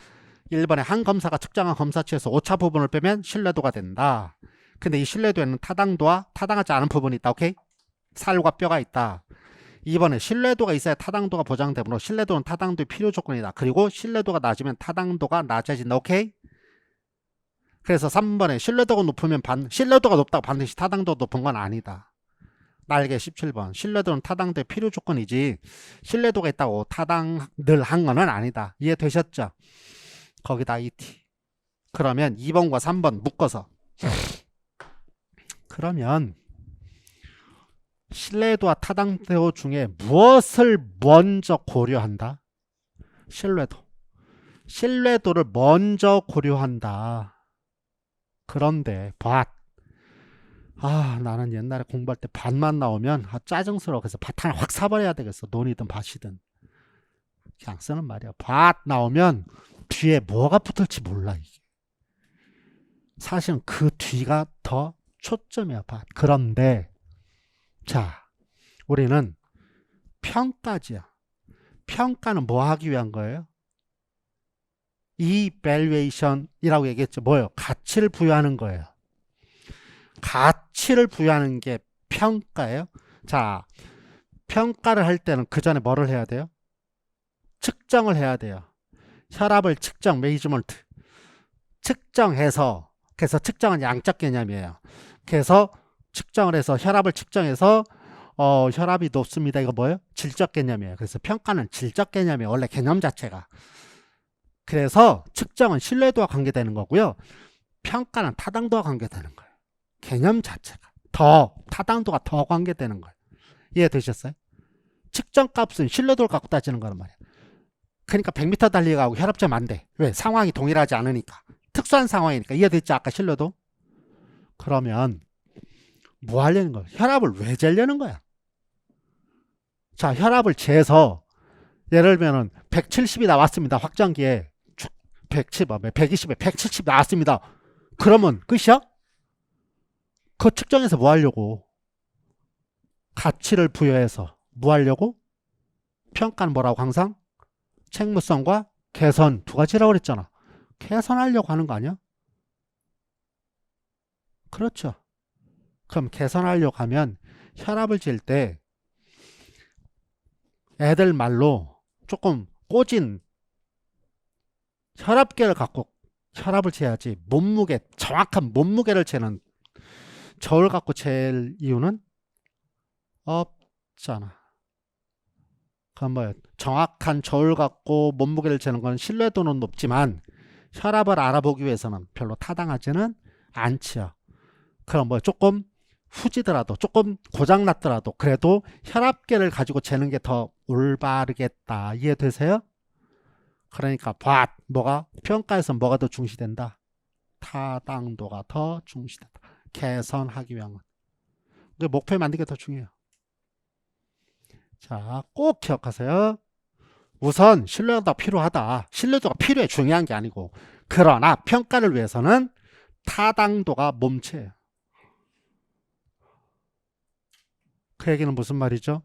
1번에 한 검사가 측정한 검사치에서 오차 부분을 빼면 신뢰도가 된다. 근데 이 신뢰도에는 타당도와 타당하지 않은 부분이 있다. 오케이? 살과 뼈가 있다. 2번에 신뢰도가 있어야 타당도가 보장되므로 신뢰도는 타당도의 필요 조건이다. 그리고 신뢰도가 낮으면 타당도가 낮아진다. 오케이? 그래서 3번에 신뢰도가 높으면 신뢰도가 높다고 반드시 타당도가 높은 건 아니다. 날개 17번. 신뢰도는 타당도의 필요 조건이지 신뢰도가 있다고 타당을 한 거는 아니다. 이해되셨죠? 거기다 ET. 그러면 2번과 3번 묶어서, 그러면 신뢰도와 타당도 중에 무엇을 먼저 고려한다? 신뢰도. 신뢰도를 먼저 고려한다. 그런데 나는 옛날에 공부할 때 밭만 나오면 짜증스러워. 그래서 밭 하나 확 사버려야 되겠어. 논이든 밭이든. 그냥 쓰는 말이야. 밭 나오면 뒤에 뭐가 붙을지 몰라. 이게. 사실은 그 뒤가 더 초점이야. 밭. 그런데 자, 우리는 평가지야. 평가는 뭐 하기 위한 거예요? evaluation이라고 얘기했죠. 뭐예요? 가치를 부여하는 거예요. 가치를 부여하는 게 평가예요. 자, 평가를 할 때는 그 전에 뭐를 해야 돼요? 측정을 해야 돼요. 혈압을 측정, 메이저먼트. 측정해서, 그래서 측정은 양적 개념이에요. 그래서 측정을 해서 혈압을 측정해서 혈압이 높습니다. 이거 뭐예요? 질적 개념이에요. 그래서 평가는 질적 개념이에요. 원래 개념 자체가. 그래서 측정은 신뢰도와 관계되는 거고요. 평가는 타당도와 관계되는 거예요. 개념 자체가. 타당도가 더 관계되는 거예요. 이해되셨어요? 측정 값은 신뢰도를 갖고 따지는 거란 말이에요. 그러니까 100m 달리기하고 혈압점 안 돼. 왜? 상황이 동일하지 않으니까. 특수한 상황이니까. 이해됐죠? 아까 신뢰도? 그러면 뭐 하려는 거야? 혈압을 왜 재려는 거야? 자, 혈압을 재서 예를 들면 170이 나왔습니다. 확정기에 120에 170이 나왔습니다. 그러면 끝이야? 그 측정해서 뭐 하려고? 가치를 부여해서 뭐 하려고? 평가는 뭐라고 항상? 책무성과 개선 두 가지라고 그랬잖아. 개선하려고 하는 거 아니야? 그렇죠. 그럼 개선하려고 하면 혈압을 잴 때 애들 말로 조금 꼬진 혈압계를 갖고 혈압을 재야지 몸무게, 정확한 몸무게를 재는 저울 갖고 잴 이유는 없잖아. 그럼 뭐 정확한 저울 갖고 몸무게를 재는 건 신뢰도는 높지만 혈압을 알아보기 위해서는 별로 타당하지는 않지요. 그럼 뭐 조금 후지더라도 조금 고장났더라도 그래도 혈압계를 가지고 재는 게 더 올바르겠다. 이해되세요? 그러니까 뭐가 평가에서 뭐가 더 중시된다? 타당도가 더 중시된다. 개선하기 위한 목표 만드는 게 더 중요해요. 자, 꼭 기억하세요. 우선 신뢰도가 필요하다. 신뢰도가 필요해 중요한 게 아니고 그러나 평가를 위해서는 타당도가 몸체예요. 그 얘기는 무슨 말이죠?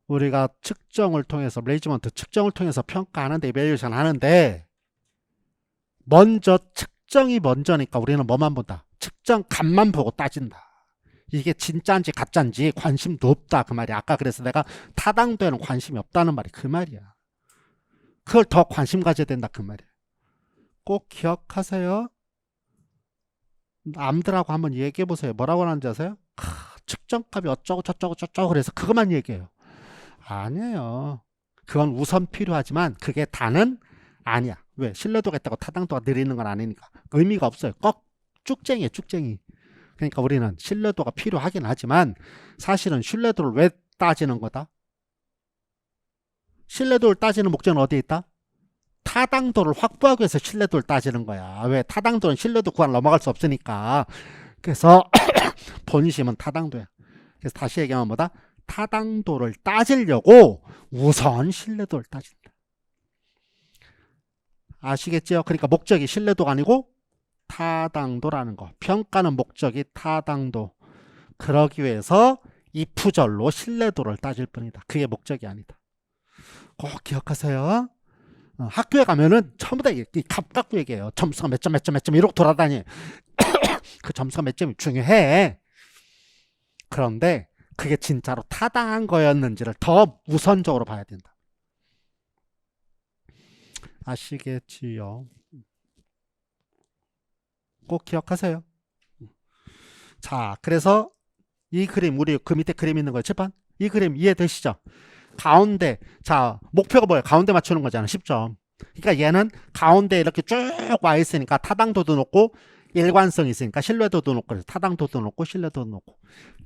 우리가 측정을 통해서 매니지먼트 측정을 통해서 평가하는데 이밸류에이션 하는데 먼저 측정이 먼저니까 우리는 뭐만 본다? 측정 값만 보고 따진다. 이게 진짜인지 가짜인지 관심도 없다 그 말이야. 아까 그래서 내가 타당도에는 관심이 없다는 말이 그 말이야. 그걸 더 관심 가져야 된다 그 말이야. 꼭 기억하세요. 남들하고 한번 얘기해 보세요. 뭐라고 하는지 아세요? 측정값이 어쩌고 저쩌고 저쩌고 그래서 그것만 얘기해요. 아니에요. 그건 우선 필요하지만 그게 다는 아니야. 왜? 신뢰도가 있다고 타당도가 느리는 건 아니니까. 의미가 없어요. 꼭 쭉쟁이에요. 쭉쟁이. 그러니까 우리는 신뢰도가 필요하긴 하지만 사실은 신뢰도를 왜 따지는 거다? 신뢰도를 따지는 목적은 어디에 있다? 타당도를 확보하기 위해서 신뢰도를 따지는 거야. 왜? 타당도는 신뢰도 구간 넘어갈 수 없으니까. 그래서 본심은 타당도야. 그래서 다시 얘기하면 뭐다? 타당도를 따지려고 우선 신뢰도를 따진다. 아시겠죠? 그러니까 목적이 신뢰도가 아니고 타당도라는 거. 평가는 목적이 타당도. 그러기 위해서 이프절로 신뢰도를 따질 뿐이다. 그게 목적이 아니다. 꼭 기억하세요. 학교에 가면은 전부 다 값 갖고 얘기해요. 점수가 몇 점 몇 점 몇 점 이러고 돌아다니. 그 점수가 몇 점이 중요해. 그런데 그게 진짜로 타당한 거였는지를 더 우선적으로 봐야 된다. 아시겠지요? 꼭 기억하세요. 자, 그래서 이 그림, 우리 그 밑에 그림 있는 거예요. 칠판? 이 그림 이해되시죠? 가운데, 자, 목표가 뭐예요? 가운데 맞추는 거잖아. 10점. 그러니까 얘는 가운데 이렇게 쭉 와 있으니까 타당도도 높고 일관성이 있으니까 신뢰도도 높고 타당도도 높고 신뢰도도 높고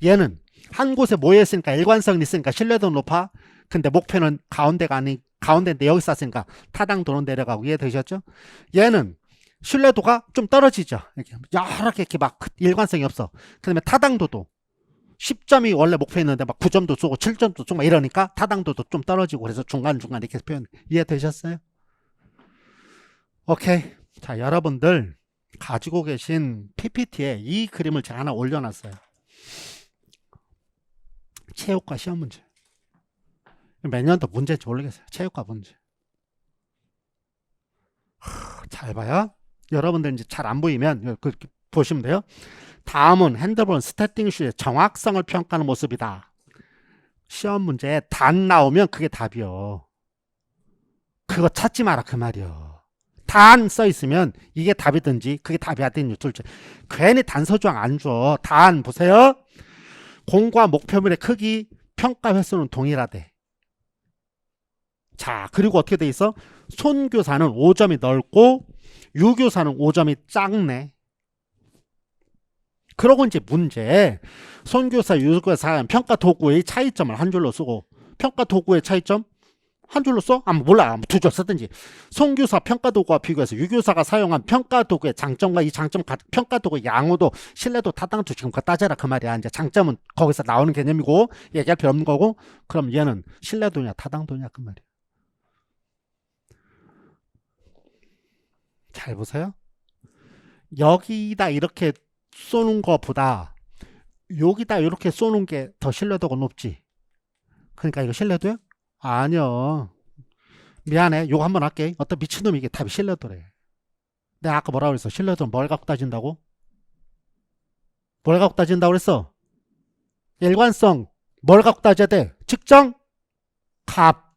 얘는 한 곳에 모여 있으니까 일관성이 있으니까 신뢰도 높아. 근데 목표는 가운데가 아닌 가운데인데 여기 쌌으니까 타당도는 내려가고 이해되셨죠? 얘는 신뢰도가 좀 떨어지죠. 이렇게 막 일관성이 없어. 그다음에 타당도도 10점이 원래 목표였는데 막 9점도 쏘고 7점도 쏘고 막 이러니까 타당도도 좀 떨어지고 그래서 중간중간 이렇게 표현 이해되셨어요? 오케이. 자, 여러분들 가지고 계신 PPT에 이 그림을 제가 하나 올려놨어요. 체육과 시험 문제. 몇 년도 문제인지 모르겠어요. 체육과 문제. 잘 봐요. 여러분들 이제 잘 안 보이면 그렇게 보시면 돼요. 다음은 핸드폰 스태팅슈의 정확성을 평가하는 모습이다. 시험 문제에 단 나오면 그게 답이요. 그거 찾지 마라 그 말이요. 단 써 있으면 이게 답이든지 그게 답이 아니든지 둘째. 괜히 단서 조항 안 줘. 단 보세요. 공과 목표물의 크기 평가 횟수는 동일하대. 자, 그리고 어떻게 돼 있어? 손교사는 5점이 넓고 유교사는 5점이 작네. 그러고 이제 문제. 손교사, 유교사 평가 도구의 차이점을 한 줄로 쓰고 평가 도구의 차이점 한 줄로 써? 몰라. 두 줄 쓰든지. 손교사 평가 도구와 비교해서 유교사가 사용한 평가 도구의 장점과 이 장점 평가 도구의 양호도, 신뢰도, 타당도 지금 그거 따져라 그 말이야. 이제 장점은 거기서 나오는 개념이고 얘기할 필요 없는 거고, 그럼 얘는 신뢰도냐 타당도냐 그 말이야. 잘 보세요. 여기다 이렇게 쏘는 것보다 여기다 이렇게 쏘는 게 더 신뢰도가 높지. 그러니까 이거 신뢰도야? 아니요. 미안해. 요거 한번 할게. 어떤 미친놈이 이게 답이 신뢰도래. 내가 아까 뭐라고 그랬어? 신뢰도는 뭘 갖고 따진다고? 뭘 갖고 따진다고 그랬어? 일관성. 뭘 갖고 따져야 돼? 측정? 값.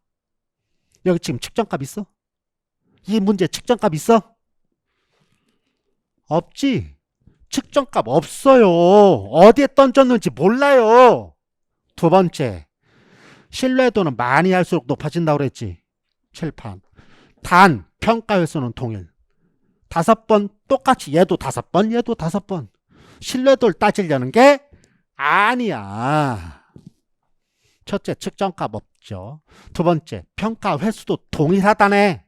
여기 지금 측정값 있어? 이 문제 측정값 있어? 없지. 측정값 없어요. 어디에 던졌는지 몰라요. 두 번째, 신뢰도는 많이 할수록 높아진다고 그랬지. 칠판. 단, 평가 횟수는 동일. 5번 똑같이 얘도 5번, 얘도 5번. 신뢰도를 따지려는 게 아니야. 첫째, 측정값 없죠. 두 번째, 평가 횟수도 동일하다네.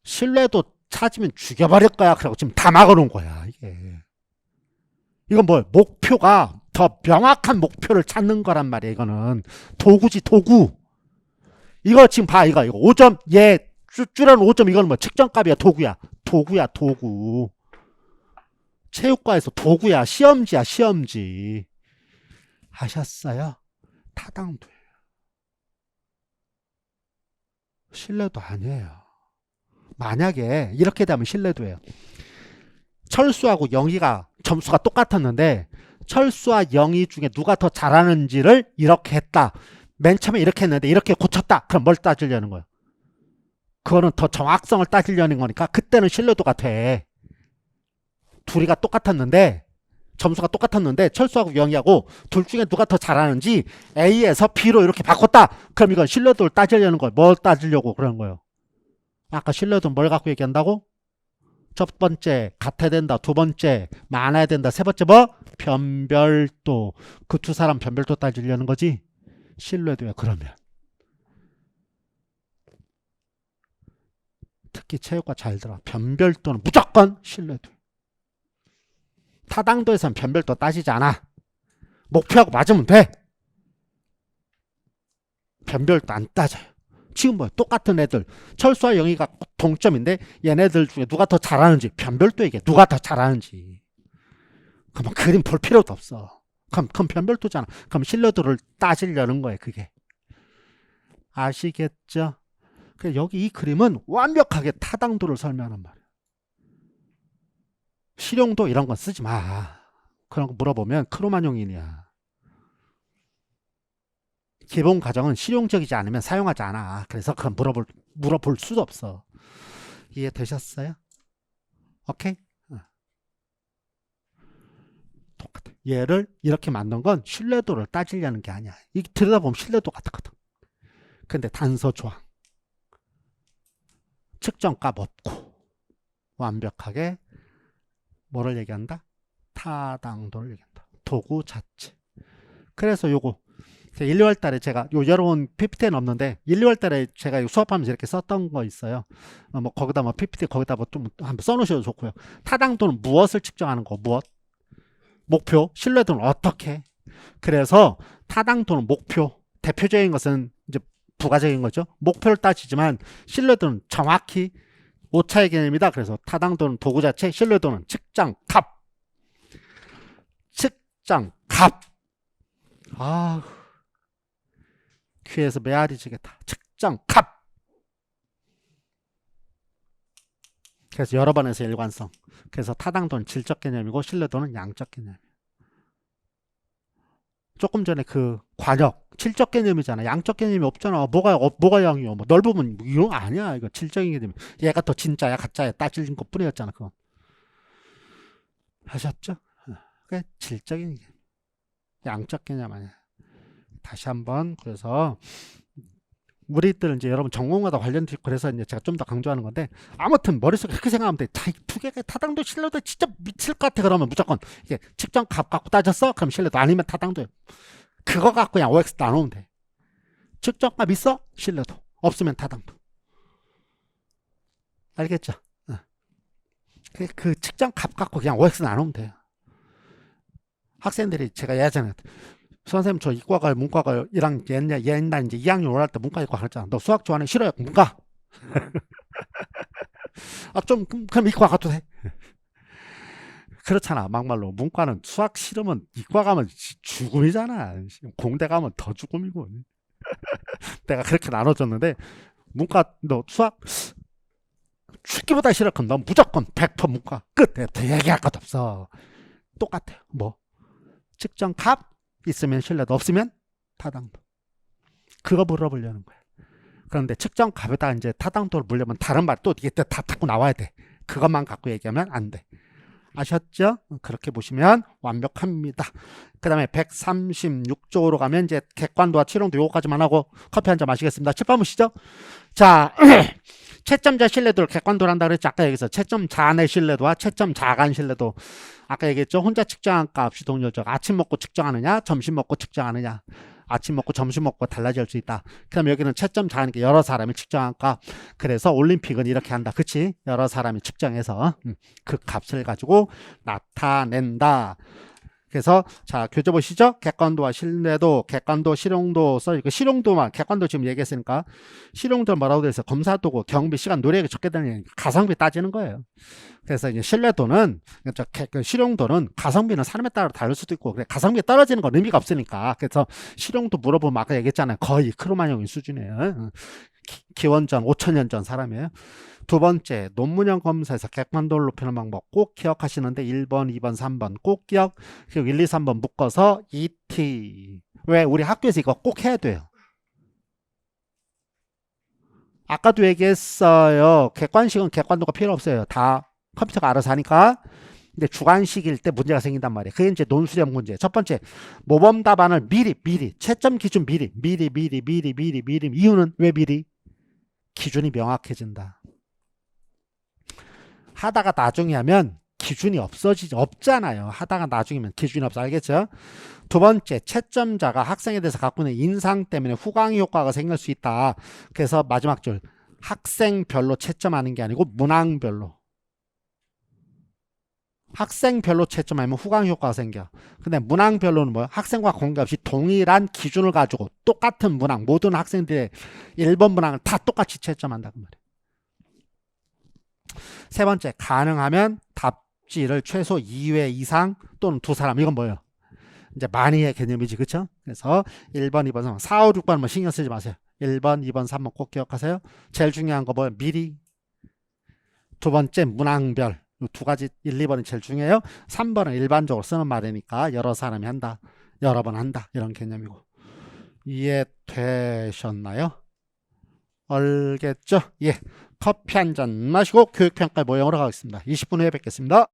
신뢰도 찾으면 죽여버릴 거야. 그러고 지금 다 막아놓은 거야. 이게. 이건 뭐 목표가 더 명확한 목표를 찾는 거란 말이야. 이거는 도구지 도구. 이거 지금 봐. 이거 5점 얘 줄여놓은 5점 이거는 뭐 측정값이야 도구야. 도구야 도구. 체육과에서 도구야. 시험지야 시험지. 하셨어요? 타당도예요. 신뢰도 아니에요. 만약에 이렇게 되면 신뢰도예요. 철수하고 영희가 점수가 똑같았는데 철수와 영희 중에 누가 더 잘하는지를 이렇게 했다. 맨 처음에 이렇게 했는데 이렇게 고쳤다. 그럼 뭘 따지려는 거야? 그거는 더 정확성을 따지려는 거니까 그때는 신뢰도가 돼. 둘이가 똑같았는데 점수가 똑같았는데 철수하고 영희하고 둘 중에 누가 더 잘하는지 A에서 B로 이렇게 바꿨다. 그럼 이건 신뢰도를 따지려는 거야. 뭘 따지려고 그러는 거예요? 아까 신뢰도 뭘 갖고 얘기한다고? 첫 번째 같아야 된다. 두 번째 많아야 된다. 세 번째 뭐? 변별도. 그 두 사람 변별도 따지려는 거지. 신뢰도야 그러면. 특히 체육과 잘 들어. 변별도는 무조건 신뢰도. 타당도에서는 변별도 따지지 않아. 목표하고 맞으면 돼. 변별도 안 따져요. 지금 뭐 똑같은 애들 철수와 영희가 동점인데 얘네들 중에 누가 더 잘하는지 변별도 얘기해. 누가 더 잘하는지. 그럼 그림 볼 필요도 없어. 그럼 변별도잖아. 그럼 신뢰도를 따지려는 거예요. 그게. 아시겠죠? 여기 이 그림은 완벽하게 타당도를 설명하는 말이에요. 실용도 이런 건 쓰지 마. 그런 거 물어보면 크로마뇽인이야. 기본 과정은 실용적이지 않으면 사용하지 않아. 그래서 그건 물어볼 수도 없어. 이해되셨어요? 오케이? 똑같아. 얘를 이렇게 만든 건 신뢰도를 따지려는 게 아니야. 이게 들여다보면 신뢰도 같거든. 근데 단서 조항. 측정값 없고 완벽하게 뭐를 얘기한다? 타당도를 얘기한다. 도구 자체. 그래서 요거 1, 2월 달에 제가 여러분 PPT는 없는데 1, 2월 달에 제가 수업하면서 이렇게 썼던 거 있어요. 뭐 거기다 뭐 PPT 거기다 뭐 좀 한번 써놓으셔도 좋고요. 타당도는 무엇을 측정하는 거? 무엇? 목표. 신뢰도는 어떻게? 그래서 타당도는 목표. 대표적인 것은 이제 부가적인 거죠. 목표를 따지지만 신뢰도는 정확히 오차의 개념이다. 그래서 타당도는 도구 자체, 신뢰도는 측정값. 측정값. 아, 귀에서 메아리 지겠다. 측정값. 그래서 여러 번 해서 일관성. 그래서 타당도는 질적 개념이고 신뢰도는 양적 개념이에요. 조금 전에 그 관역, 질적 개념이잖아. 양적 개념이 없잖아. 뭐가 양이요? 뭐 넓으면 뭐 이런 거 아니야. 이거 질적인 개념. 얘가 더 진짜야, 가짜야, 따질린 것 뿐이었잖아. 그건. 하셨죠? 그게 질적인 개념. 양적 개념 아니야. 다시 한번, 그래서, 우리들은 이제 여러분 전공과도 관련돼 그래서 이제 제가 좀 더 강조하는 건데 아무튼 머릿속에 그렇게 생각하면 돼. 두 개가 타당도 신뢰도 진짜 미칠 것 같아. 그러면 무조건 이게 측정 값 갖고 따졌어? 그럼 신뢰도 아니면 타당도예요. 그거 갖고 그냥 OX 나누면 돼. 측정 값 있어? 신뢰도 없으면 타당도. 알겠죠? 그 측정 값 갖고 그냥 OX 나누면 돼요. 학생들이 제가 예전에 선생님 저 이과가 문과가 옛날 이제 2학년 올라갈 때 문과 이과 그랬잖아. 너 수학 좋아하는 싫어요? 문과. 아 좀 그럼 이과 가도 돼. 그렇잖아. 막말로 문과는 수학 싫으면 이과 가면 죽음이잖아. 공대 가면 더 죽음이고. 내가 그렇게 나눠줬는데 문과 너 수학 죽기보다 싫어. 그럼 넌 무조건 100% 문과 끝. 더 얘기할 것도 없어. 똑같아요. 뭐 측정 값 있으면 신뢰도 없으면 타당도. 그거 물어보려는 거야. 그런데 측정 값에다가 이제 타당도를 물려면 다른 말 또 이게 다 자꾸 나와야 돼. 그것만 갖고 얘기하면 안 돼. 아셨죠? 그렇게 보시면 완벽합니다. 그 다음에 136쪽으로 가면 이제 객관도와 치룡도 요거까지만 하고 커피 한 잔 마시겠습니다. 칠판 보시죠. 자, 채점자 신뢰도를 객관도로 한다 그랬죠. 아까 얘기했어. 채점자의 신뢰도와 채점자 간 신뢰도. 아까 얘기했죠. 혼자 측정한 값이 동일적. 아침 먹고 측정하느냐, 점심 먹고 측정하느냐. 아침 먹고 점심 먹고 달라질 수 있다. 그럼 여기는 채점자니까 여러 사람이 측정한 값. 그래서 올림픽은 이렇게 한다. 그치? 여러 사람이 측정해서 그 값을 가지고 나타낸다. 그래서 자 교재 보시죠. 객관도와 신뢰도, 객관도, 실용도 써있고 실용도만 객관도 지금 얘기했으니까 실용도 뭐라고 돼 있어? 검사도구, 경비, 시간, 노력이 적게 되는 가성비 따지는 거예요. 그래서 이제 신뢰도는 실용도는 가성비는 사람에 따라 다를 수도 있고 그래 가성비 떨어지는 건 의미가 없으니까 그래서 실용도 물어보면 아까 얘기했잖아요. 거의 크로마뇽인 수준이에요. 기원전 5천년 전 사람이에요. 두 번째, 논문형 검사에서 객관도를 높이는 방법 꼭 기억하시는데 1번, 2번, 3번 꼭 기억. 그리고 1, 2, 3번 묶어서 ET. 왜? 우리 학교에서 이거 꼭 해야 돼요. 아까도 얘기했어요. 객관식은 객관도가 필요 없어요. 다 컴퓨터가 알아서 하니까. 근데 주관식일 때 문제가 생긴단 말이에요. 그게 이제 논술형 문제. 첫 번째, 모범 답안을 미리 채점 기준 미리 이유는 왜 미리? 기준이 명확해진다. 하다가 나중에 하면 기준이 없잖아요. 하다가 나중이면 기준이 없어. 알겠죠? 두 번째, 채점자가 학생에 대해서 갖고 있는 인상 때문에 후광 효과가 생길 수 있다. 그래서 마지막 줄, 학생별로 채점하는 게 아니고 문항별로. 학생별로 채점하면 후광 효과가 생겨. 근데 문항별로는 뭐야? 학생과 관계없이 동일한 기준을 가지고 똑같은 문항, 모든 학생들의 1번 문항을 다 똑같이 채점한다 그 말이에요. 세 번째, 가능하면 답지를 최소 2회 이상 또는 두 사람. 이건 뭐예요? 이제 많이의 개념이지, 그쵸? 그래서 1번, 2번, 3번, 4, 5, 6번 뭐 신경 쓰지 마세요. 1번, 2번, 3번 꼭 기억하세요. 제일 중요한 거 뭐예요? 미리. 두 번째, 문항별. 이 두 가지 1, 2번이 제일 중요해요. 3번은 일반적으로 쓰는 말이니까 여러 사람이 한다. 여러 번 한다. 이런 개념이고. 이해되셨나요? 알겠죠? 예. 커피 한 잔 마시고 교육평가 모형으로 가겠습니다. 20분 후에 뵙겠습니다.